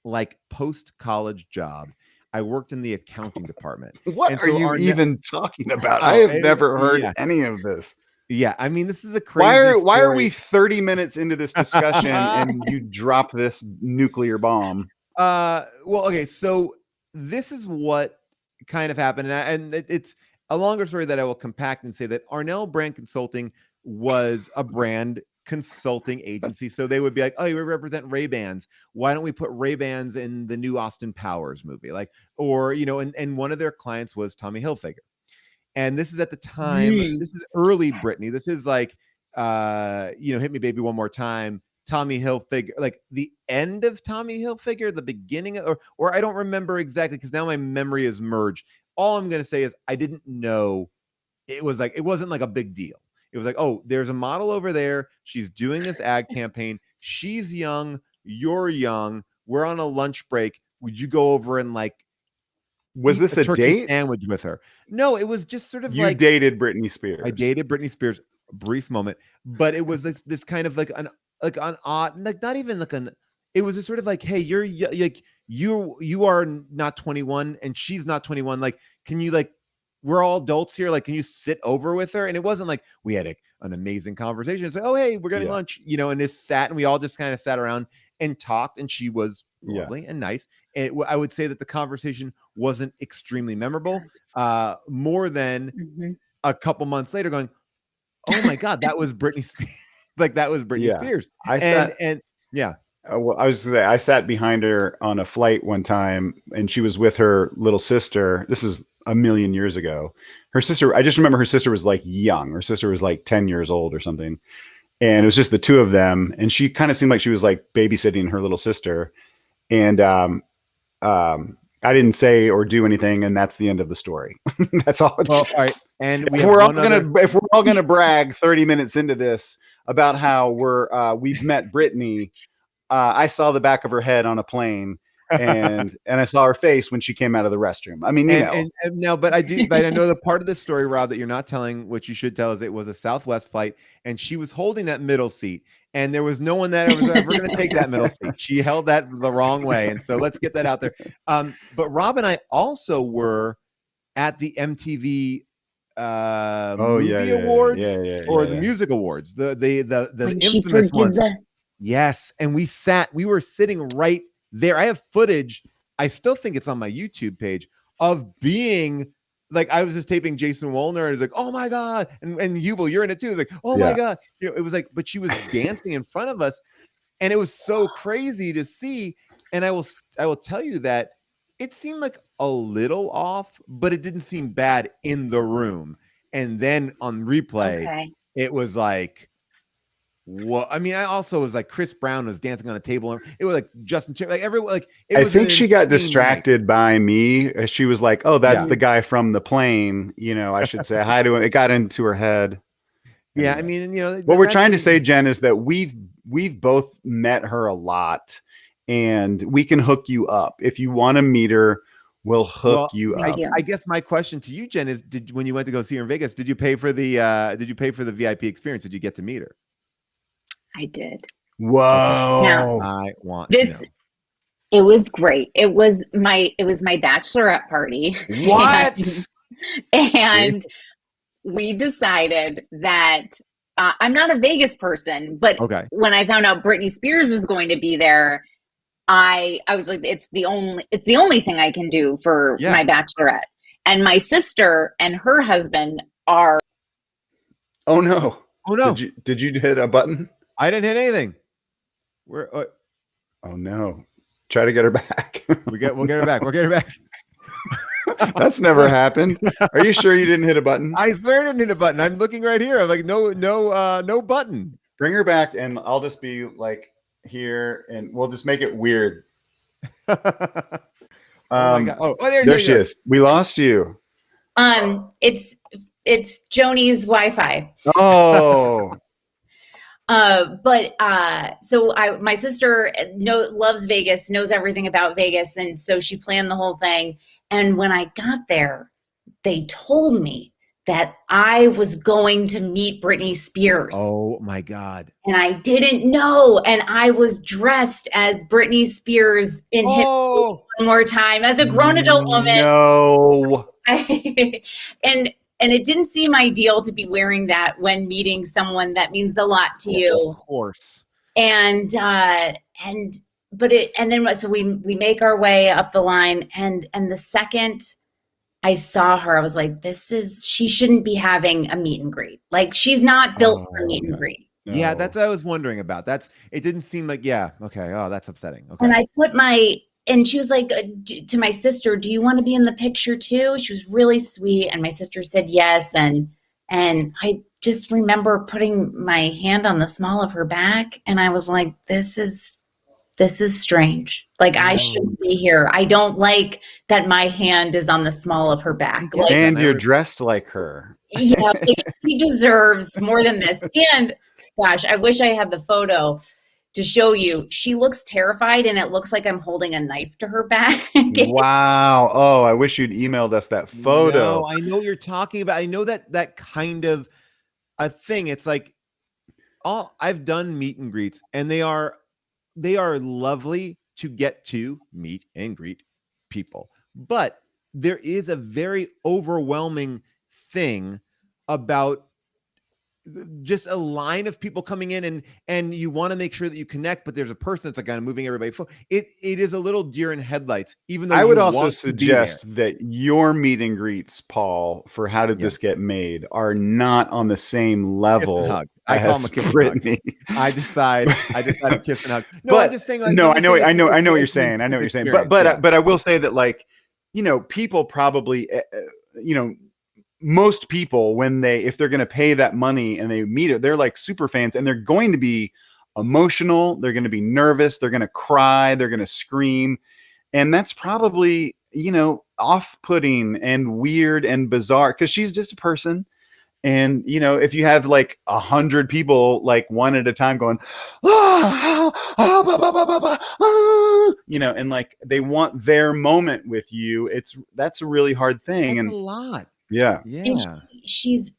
like post-college job. I worked in the accounting department. What And are so you even talking about? I Oh, have never heard yeah. any of this. Yeah, I mean, this is a crazy Why are story. we 30 minutes into this discussion and you drop this nuclear bomb? Well, okay, so this is what kind of happened, and it's a longer story that I will compact and say that Arnell Brand Consulting was a brand consulting agency. So they would be like, oh, you represent Ray-Bans. Why don't we put Ray-Bans in the new Austin Powers movie? Like, or, you know, and one of their clients was Tommy Hilfiger. And this is at the time, this is early Britney. This is like, you know, Hit Me Baby One More Time, Tommy Hilfiger, like the end of Tommy Hilfiger, the beginning of, or I don't remember exactly because now my memory is merged. All I'm going to say is I didn't know it was like, it wasn't like a big deal. It was like, oh, there's a model over there. She's doing this ad campaign. She's young. You're young. We're on a lunch break. Would you go over and like, was this a turkey date sandwich with her? No, it was just sort of you like dated Britney Spears. I dated Britney Spears, a brief moment, but it was this kind of like an odd, like not even like an. It was just sort of like, hey, you're like you are not 21 and she's not 21. Like, can you like, we're all adults here. Like, can you sit over with her? And it wasn't like we had an amazing conversation. It's like, oh, hey, we're getting lunch, you know, and this sat and we all just kind of sat around and talked, and she was lovely and nice. And I would say that the conversation wasn't extremely memorable, more than a couple months later going, oh my God, that was Britney Spears. Like that was Britney Spears. I was gonna say, I sat behind her on a flight one time and she was with her little sister. This is a million years ago. Her sister, I just remember her sister was like young. Her sister was like 10 years old or something. And it was just the two of them. And she kind of seemed like she was like babysitting her little sister. And I didn't say or do anything, and that's the end of the story. That's all. Well, all right. And if we're all gonna brag 30 minutes into this about how we've met Britney, I saw the back of her head on a plane, and I saw her face when she came out of the restroom. I mean, and no, but I know the part of the story, Rob, that you're not telling, which you should tell, is it was a Southwest flight, and she was holding that middle seat, and there was no one that was ever going to take that middle seat. She held that the wrong way, and so let's get that out there. But Rob and I also were at the MTV movie awards or the music awards, the infamous ones. Yes, and we were sitting right there. I have footage. I still think it's on my YouTube page of being like, I was just taping Jason Wolner, and it's like, oh my God. And Hubel, you're in it too. It's like, oh my God. You know, it was like, but she was dancing in front of us, and it was so crazy to see. And I will tell you that it seemed like a little off, but it didn't seem bad in the room. And then on replay, it was like, what? I mean, I also was like, Chris Brown was dancing on a table. It was like Justin, like everyone, like I think she got distracted by me. She was like, "Oh, that's the guy from the plane." You know, I should say hi to him. It got into her head. Yeah, anyway. I mean, you know, what we're trying to say, Jen, is that we've both met her a lot, and we can hook you up if you want to meet her. We'll hook you up. I guess my question to you, Jen, is: when you went to go see her in Vegas, did you pay for the VIP experience? Did you get to meet her? I did. Whoa! Now, I want to know. It was great. It was my bachelorette party. What? and we decided that I'm not a Vegas person, but when I found out Britney Spears was going to be there, I was like, it's the only thing I can do for my bachelorette. And my sister and her husband are. Oh no! Oh no! Did you hit a button? I didn't hit anything. Oh no! Try to get her back. We'll get her back. We'll get her back. That's never happened. Are you sure you didn't hit a button? I swear I didn't hit a button. I'm looking right here. I'm like, no button. Bring her back, and I'll just be like here, and we'll just make it weird. Oh my God! Oh, there she is. We lost you. It's Joni's Wi-Fi. Oh. So my sister loves Vegas, knows everything about Vegas, and so she planned the whole thing. And when I got there, they told me that I was going to meet Britney Spears. Oh my God. And I didn't know. And I was dressed as Britney Spears in Hit one more time as a grown adult woman. No. And it didn't seem ideal to be wearing that when meeting someone that means a lot to you. Of course. And then so we make our way up the line, and the second I saw her, I was like, she shouldn't be having a meet and greet. Like, she's not built for a meet and greet. Yeah, that's what I was wondering about. It didn't seem like, okay. Oh, that's upsetting. Okay. And I and she was like, to my sister, do you want to be in the picture too? She was really sweet. And my sister said yes. And I just remember putting my hand on the small of her back. And I was like, this is strange. Like, I shouldn't be here. I don't like that my hand is on the small of her back. Like, and you're dressed like her. Yeah, like, she deserves more than this. And gosh, I wish I had the photo to show you. She looks terrified, and it looks like I'm holding a knife to her back. Wow. Oh, I wish you'd emailed us that photo. No, I know what you're talking about. I know that kind of a thing. It's like, I've done meet and greets, and they are lovely to get to meet and greet people. But there is a very overwhelming thing about just a line of people coming in, and you want to make sure that you connect, but there's a person that's like kind of moving everybody forward. It is a little deer in headlights, even though I would also suggest that your meet and greets, Paul, for How Did This Get Made, are not on the same level. I call them a kiss Britney. and hug. I decide kiss and hug. No, but, I'm just saying. Like, no, I know what you're saying. I know what you're saying. But I will say that, like, people probably, most people, if they're going to pay that money and they meet it, they're like super fans, and they're going to be emotional. They're going to be nervous. They're going to cry. They're going to scream. And that's probably, off-putting and weird and bizarre, because she's just a person. And, if you have like 100 people, like one at a time going, and like they want their moment with you, that's a really hard thing. That's and a lot. Yeah. And she's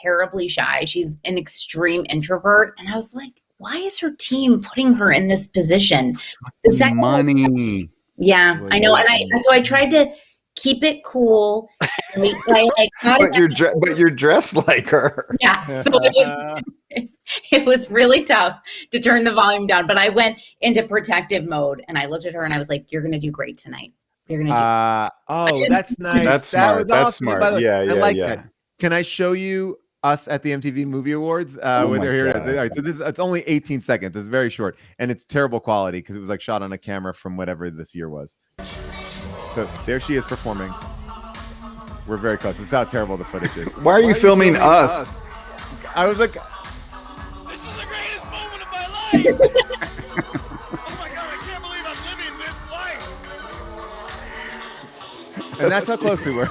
terribly shy. She's an extreme introvert. And I was like, why is her team putting her in this position? The second money. Yeah, I know. And I tried to keep it cool. But you're dressed like her. Yeah. So it was really tough to turn the volume down, but I went into protective mode, and I looked at her and I was like, you're going to do great tonight. You're going to do that's nice. That's smart. Was that's awesome, smart. Yeah. I like that. Can I show you us at the MTV Movie Awards when they're here? All right, so it's only 18 seconds. It's very short, and it's terrible quality because it was like shot on a camera from whatever this year was. So there she is performing. We're very close. This is how terrible the footage is. Why are you filming us? I was like, this is the greatest moment of my life. Oh my God, I can't believe I'm living this life. And that's how close we were.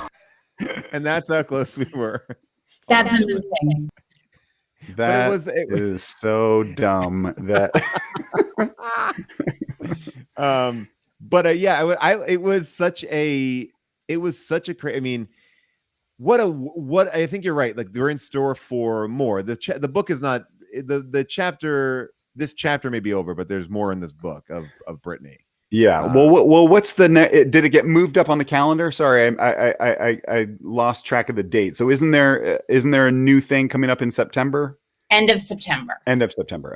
That's amazing. That is so dumb. That. It was such a I mean, what I think you're right. Like, they're in store for more. The book is not the chapter. This chapter may be over, but there's more in this book of Britney. Yeah. Well, what's the did it get moved up on the calendar? Sorry, I lost track of the date. So isn't there a new thing coming up in September? End of September.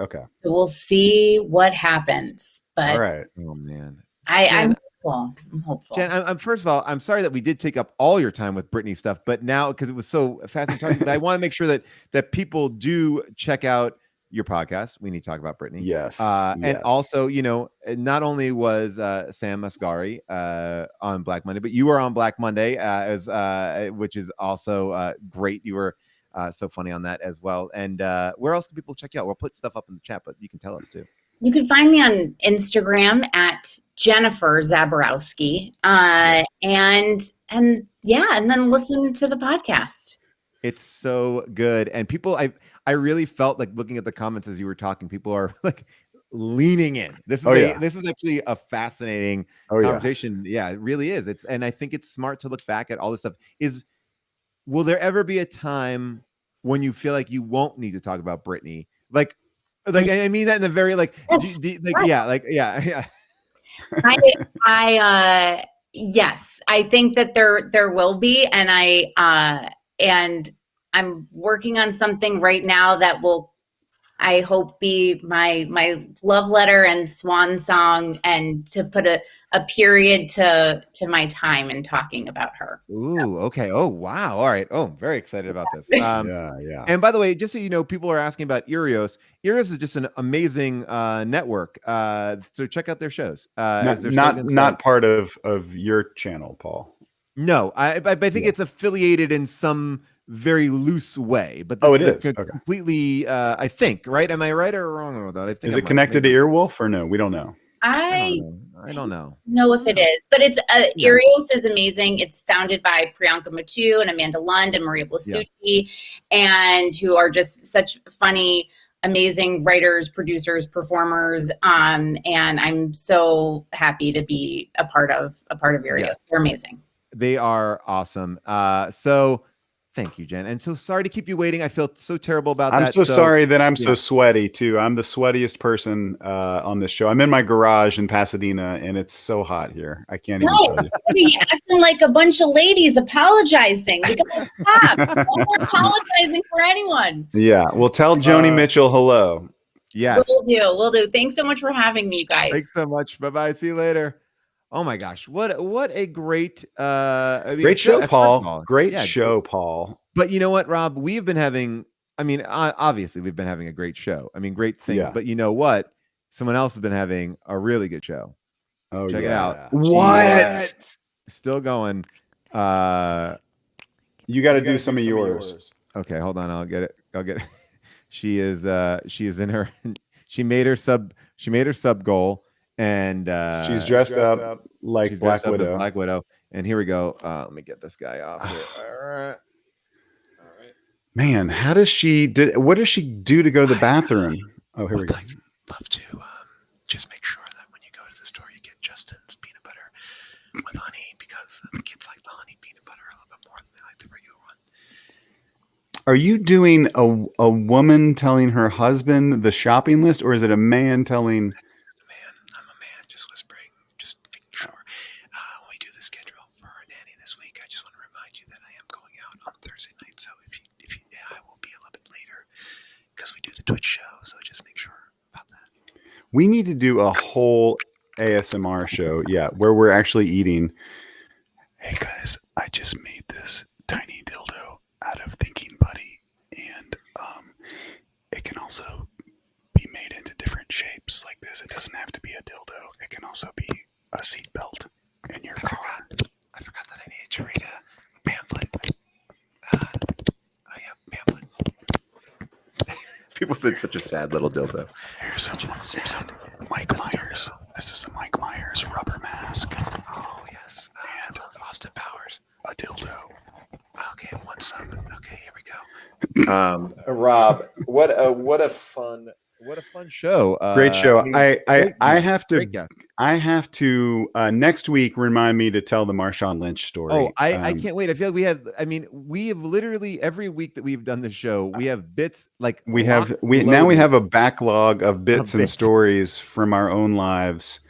Okay. So we'll see what happens. But all right. Oh man. I'm hopeful. Jen, first of all, I'm sorry that we did take up all your time with Britney stuff, but now, because it was so fascinating talking, but I want to make sure that people do check out your podcast. We need to talk about Britney. Yes. And also, not only was Sam Asghari on Black Monday, but you were on Black Monday which is also great. You were so funny on that as well. And where else can people check you out? We'll put stuff up in the chat, but you can tell us too. You can find me on Instagram at Jennifer Zaborowski. And then listen to the podcast. It's so good. And people, I really felt like, looking at the comments as you were talking, people are like leaning in. This is actually a fascinating conversation. Yeah, it really is. And I think it's smart to look back at all this stuff. will there ever be a time when you feel like you won't need to talk about Britney? Like I mean that in the very like, yeah. Yes, I think that there will be, and I'm working on something right now that will, I hope, be my love letter and swan song, and to put a period to my time in talking about her. Ooh, okay. Oh, wow. All right. Oh, I'm very excited about this. Yeah. And by the way, just so you know, people are asking about Earios. Earios is just an amazing network. So check out their shows. Not part of your channel, Paul. No, I think it's affiliated in some very loose way, but it this is completely. I think, right? Am I right or wrong with that? I think. Is it connected to Earwolf or no? We don't know. I don't know if it is, but it's Earios is amazing. It's founded by Priyanka Matu and Amanda Lund and Maria Blasucci, and who are just such funny, amazing writers, producers, performers. And I'm so happy to be a part of Earios. Yes. They're amazing. They are awesome. So thank you, Jen. And so sorry to keep you waiting. I feel so terrible about that. I'm so sorry that I'm so sweaty too. I'm the sweatiest person on this show. I'm in my garage in Pasadena and it's so hot here. I can't even tell you. Be acting like a bunch of ladies apologizing. We gotta stop. No more apologizing for anyone. Yeah. Well, tell Joni Mitchell hello. Yes. We'll do. Thanks so much for having me, you guys. Thanks so much. Bye-bye. See you later. Oh my gosh, what a great great show, Paul. Great show, Paul. But you know what, Rob? We've been having, obviously we've been having a great show. I mean, great things. Yeah. But you know what? Someone else has been having a really good show. Oh, check it out. What? Still going. You got to do some of yours. Okay, hold on. I'll get it. She is in her. She made her sub goal. And she's dressed up like Black Widow. Black Widow. And here we go. Let me get this guy off here. All right. Man, what does she do to go to the bathroom? Oh, here we go. Love to just make sure that when you go to the store, you get Justin's peanut butter with honey, because the kids like the honey peanut butter a little bit more than they like the regular one. Are you doing a woman telling her husband the shopping list, or is it a man telling? Twitch show, so just make sure about that. We need to do a whole ASMR show, where we're actually eating. Hey guys, I just made this tiny dildo out of Thinking Buddy, and it can also be made into different shapes like this. It doesn't have to be a dildo. It can also be a seat belt in your car. I forgot that I needed to read a pamphlet. Pamphlet. People said such a sad little dildo. Here's some Mike Myers. This is a Mike Myers rubber mask. Oh yes, and Austin Powers. A dildo. Okay, one sub. Okay, here we go. Rob, what a fun show. Great show. I have to next week remind me to tell the Marshawn Lynch story. Oh, I can't wait. I feel like we have literally every week that we've done the show, we have bits like we have a backlog of bits and stories from our own lives.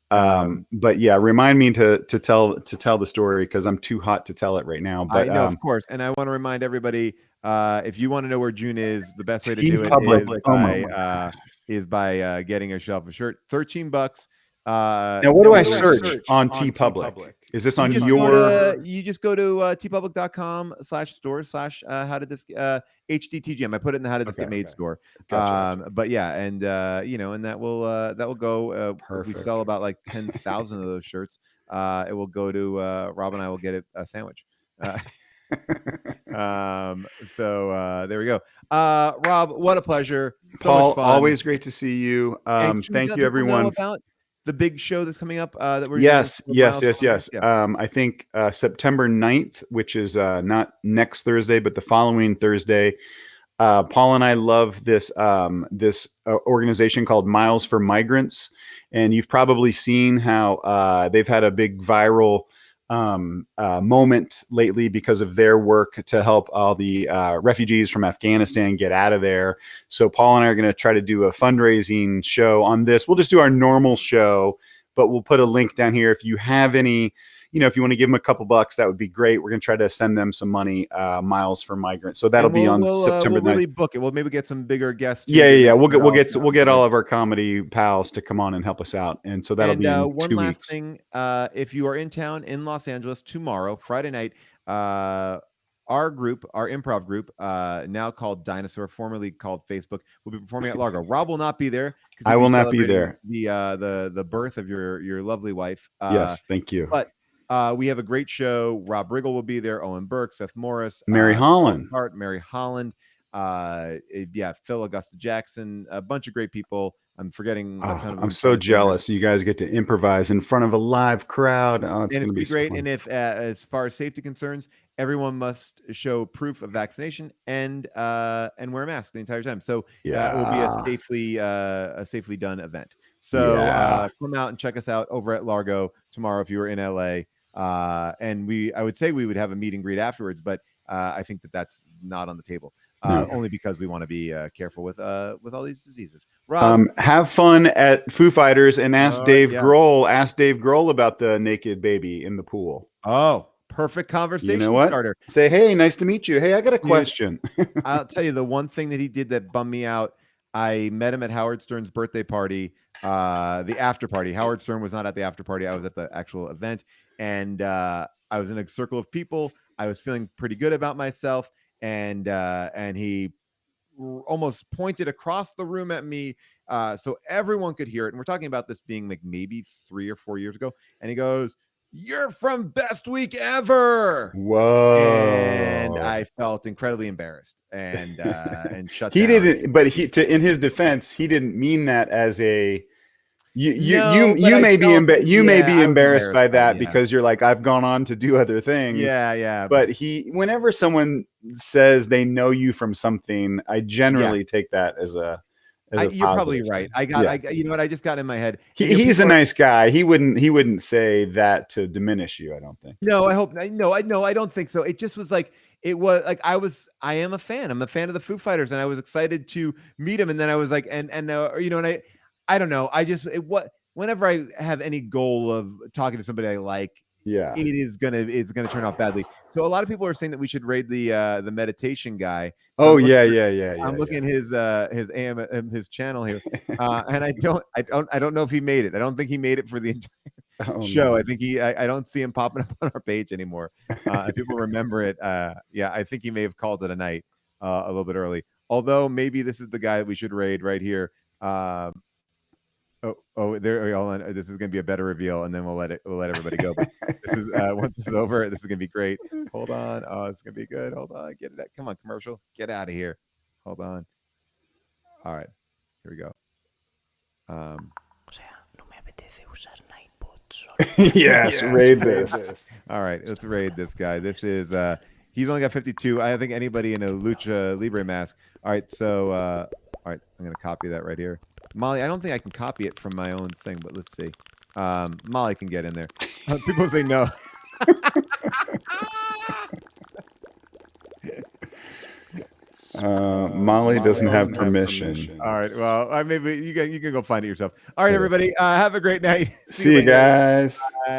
But yeah, remind me to tell the story, because I'm too hot to tell it right now. But I know, of course. And I want to remind everybody, if you want to know where June is, the best way to do it is by getting yourself a shirt. $13. Now, what do I search on TeePublic? Is this on your? You just go to tpublic.com/store/ how did this HDTGM. I put it in the How Did This Get Made store. Gotcha. But yeah, and and that will go. If we sell about like 10,000 of those shirts, it will go to Rob, and I will get a sandwich. So there we go. Rob, what a pleasure. So Paul, much fun. always great to see you. Thank you, everyone. About the big show that's coming up that we're yes. Yeah. I think September 9th, which is not next Thursday, but the following Thursday. Paul and I love this organization called Miles for Migrants, and you've probably seen how they've had a big viral moment lately because of their work to help all the refugees from Afghanistan get out of there. So Paul and I are going to try to do a fundraising show on this. We'll just do our normal show, but we'll put a link down here. If you have any, if you want to give them a couple bucks, that would be great. We're going to try to send them some money, Miles for Migrants. So that'll be on September 9th. We'll really book it. We'll maybe get some bigger guests. Yeah. We'll get all of our comedy pals to come on and help us out. And so that'll be in 2 weeks. One last thing. If you are in town in Los Angeles tomorrow, Friday night, our improv group, now called Dinosaur, formerly called Facebook, will be performing at Largo. Rob will not be there. I will not be there. The birth of your lovely wife. Yes, thank you. But we have a great show. Rob Riggle will be there. Owen Burke, Seth Morris, Mary Holland, Mary Holland. Phil Augusta Jackson, a bunch of great people. I'm forgetting a ton of them. I'm so jealous. You guys get to improvise in front of a live crowd. Oh, it's going to be great. So fun. And if, as far as safety concerns, everyone must show proof of vaccination and wear a mask the entire time. So it will be a safely done event. So come out and check us out over at Largo tomorrow if you are in LA. And I would say we would have a meet and greet afterwards, but I think that's not on the table. Only because we want to be careful with all these diseases. Rob, have fun at Foo Fighters and ask Dave Grohl. Ask Dave Grohl about the naked baby in the pool. Oh, perfect conversation starter. Say, hey, nice to meet you. Hey, I got a question. I'll tell you the one thing that he did that bummed me out. I met him at Howard Stern's birthday party, the after party. Howard Stern was not at the after party. I was at the actual event, and I was in a circle of people. I was feeling pretty good about myself. And he almost pointed across the room at me so everyone could hear it. And we're talking about this being like maybe 3 or 4 years ago. And he goes, "You're from Best Week Ever." Whoa. And I felt incredibly embarrassed and shut down. He didn't, but in his defense, he didn't mean that as a you may be embarrassed by that because you're like, I've gone on to do other things. Yeah. But whenever someone says they know you from something, I generally take that as a you're probably right. You know what? I just got in my head. He's a nice guy. He wouldn't say that to diminish you, I don't think. No, I hope no, I don't think so. It just was like, it was like I am a fan. I'm a fan of the Foo Fighters, and I was excited to meet him. And then I was like, and I don't know. Whenever I have any goal of talking to somebody I like, it's gonna turn off badly. So a lot of people are saying that we should raid the meditation guy. So I'm looking at his channel here, and I don't know if he made it. I don't think he made it for the entire show. I think I don't see him popping up on our page anymore. If people remember it, I think he may have called it a night a little bit early. Although maybe this is the guy that we should raid right here. There. Hold on. This is going to be a better reveal, and then we'll let everybody go. But this is once this is over, this is going to be great. Hold on. Oh, it's going to be good. Hold on. Get it. Come on, commercial. Get out of here. Hold on. All right. Here we go. Yes, raid this. All right, let's raid this guy. This is he's only got 52. I think anybody in a Lucha Libre mask. All right, so all right, I'm gonna copy that right here. Molly, I don't think I can copy it from my own thing, but let's see. Molly can get in there. People say no. Molly doesn't have permission. All right, well, maybe you can go find it yourself. All right, everybody, have a great night. See you guys. Bye.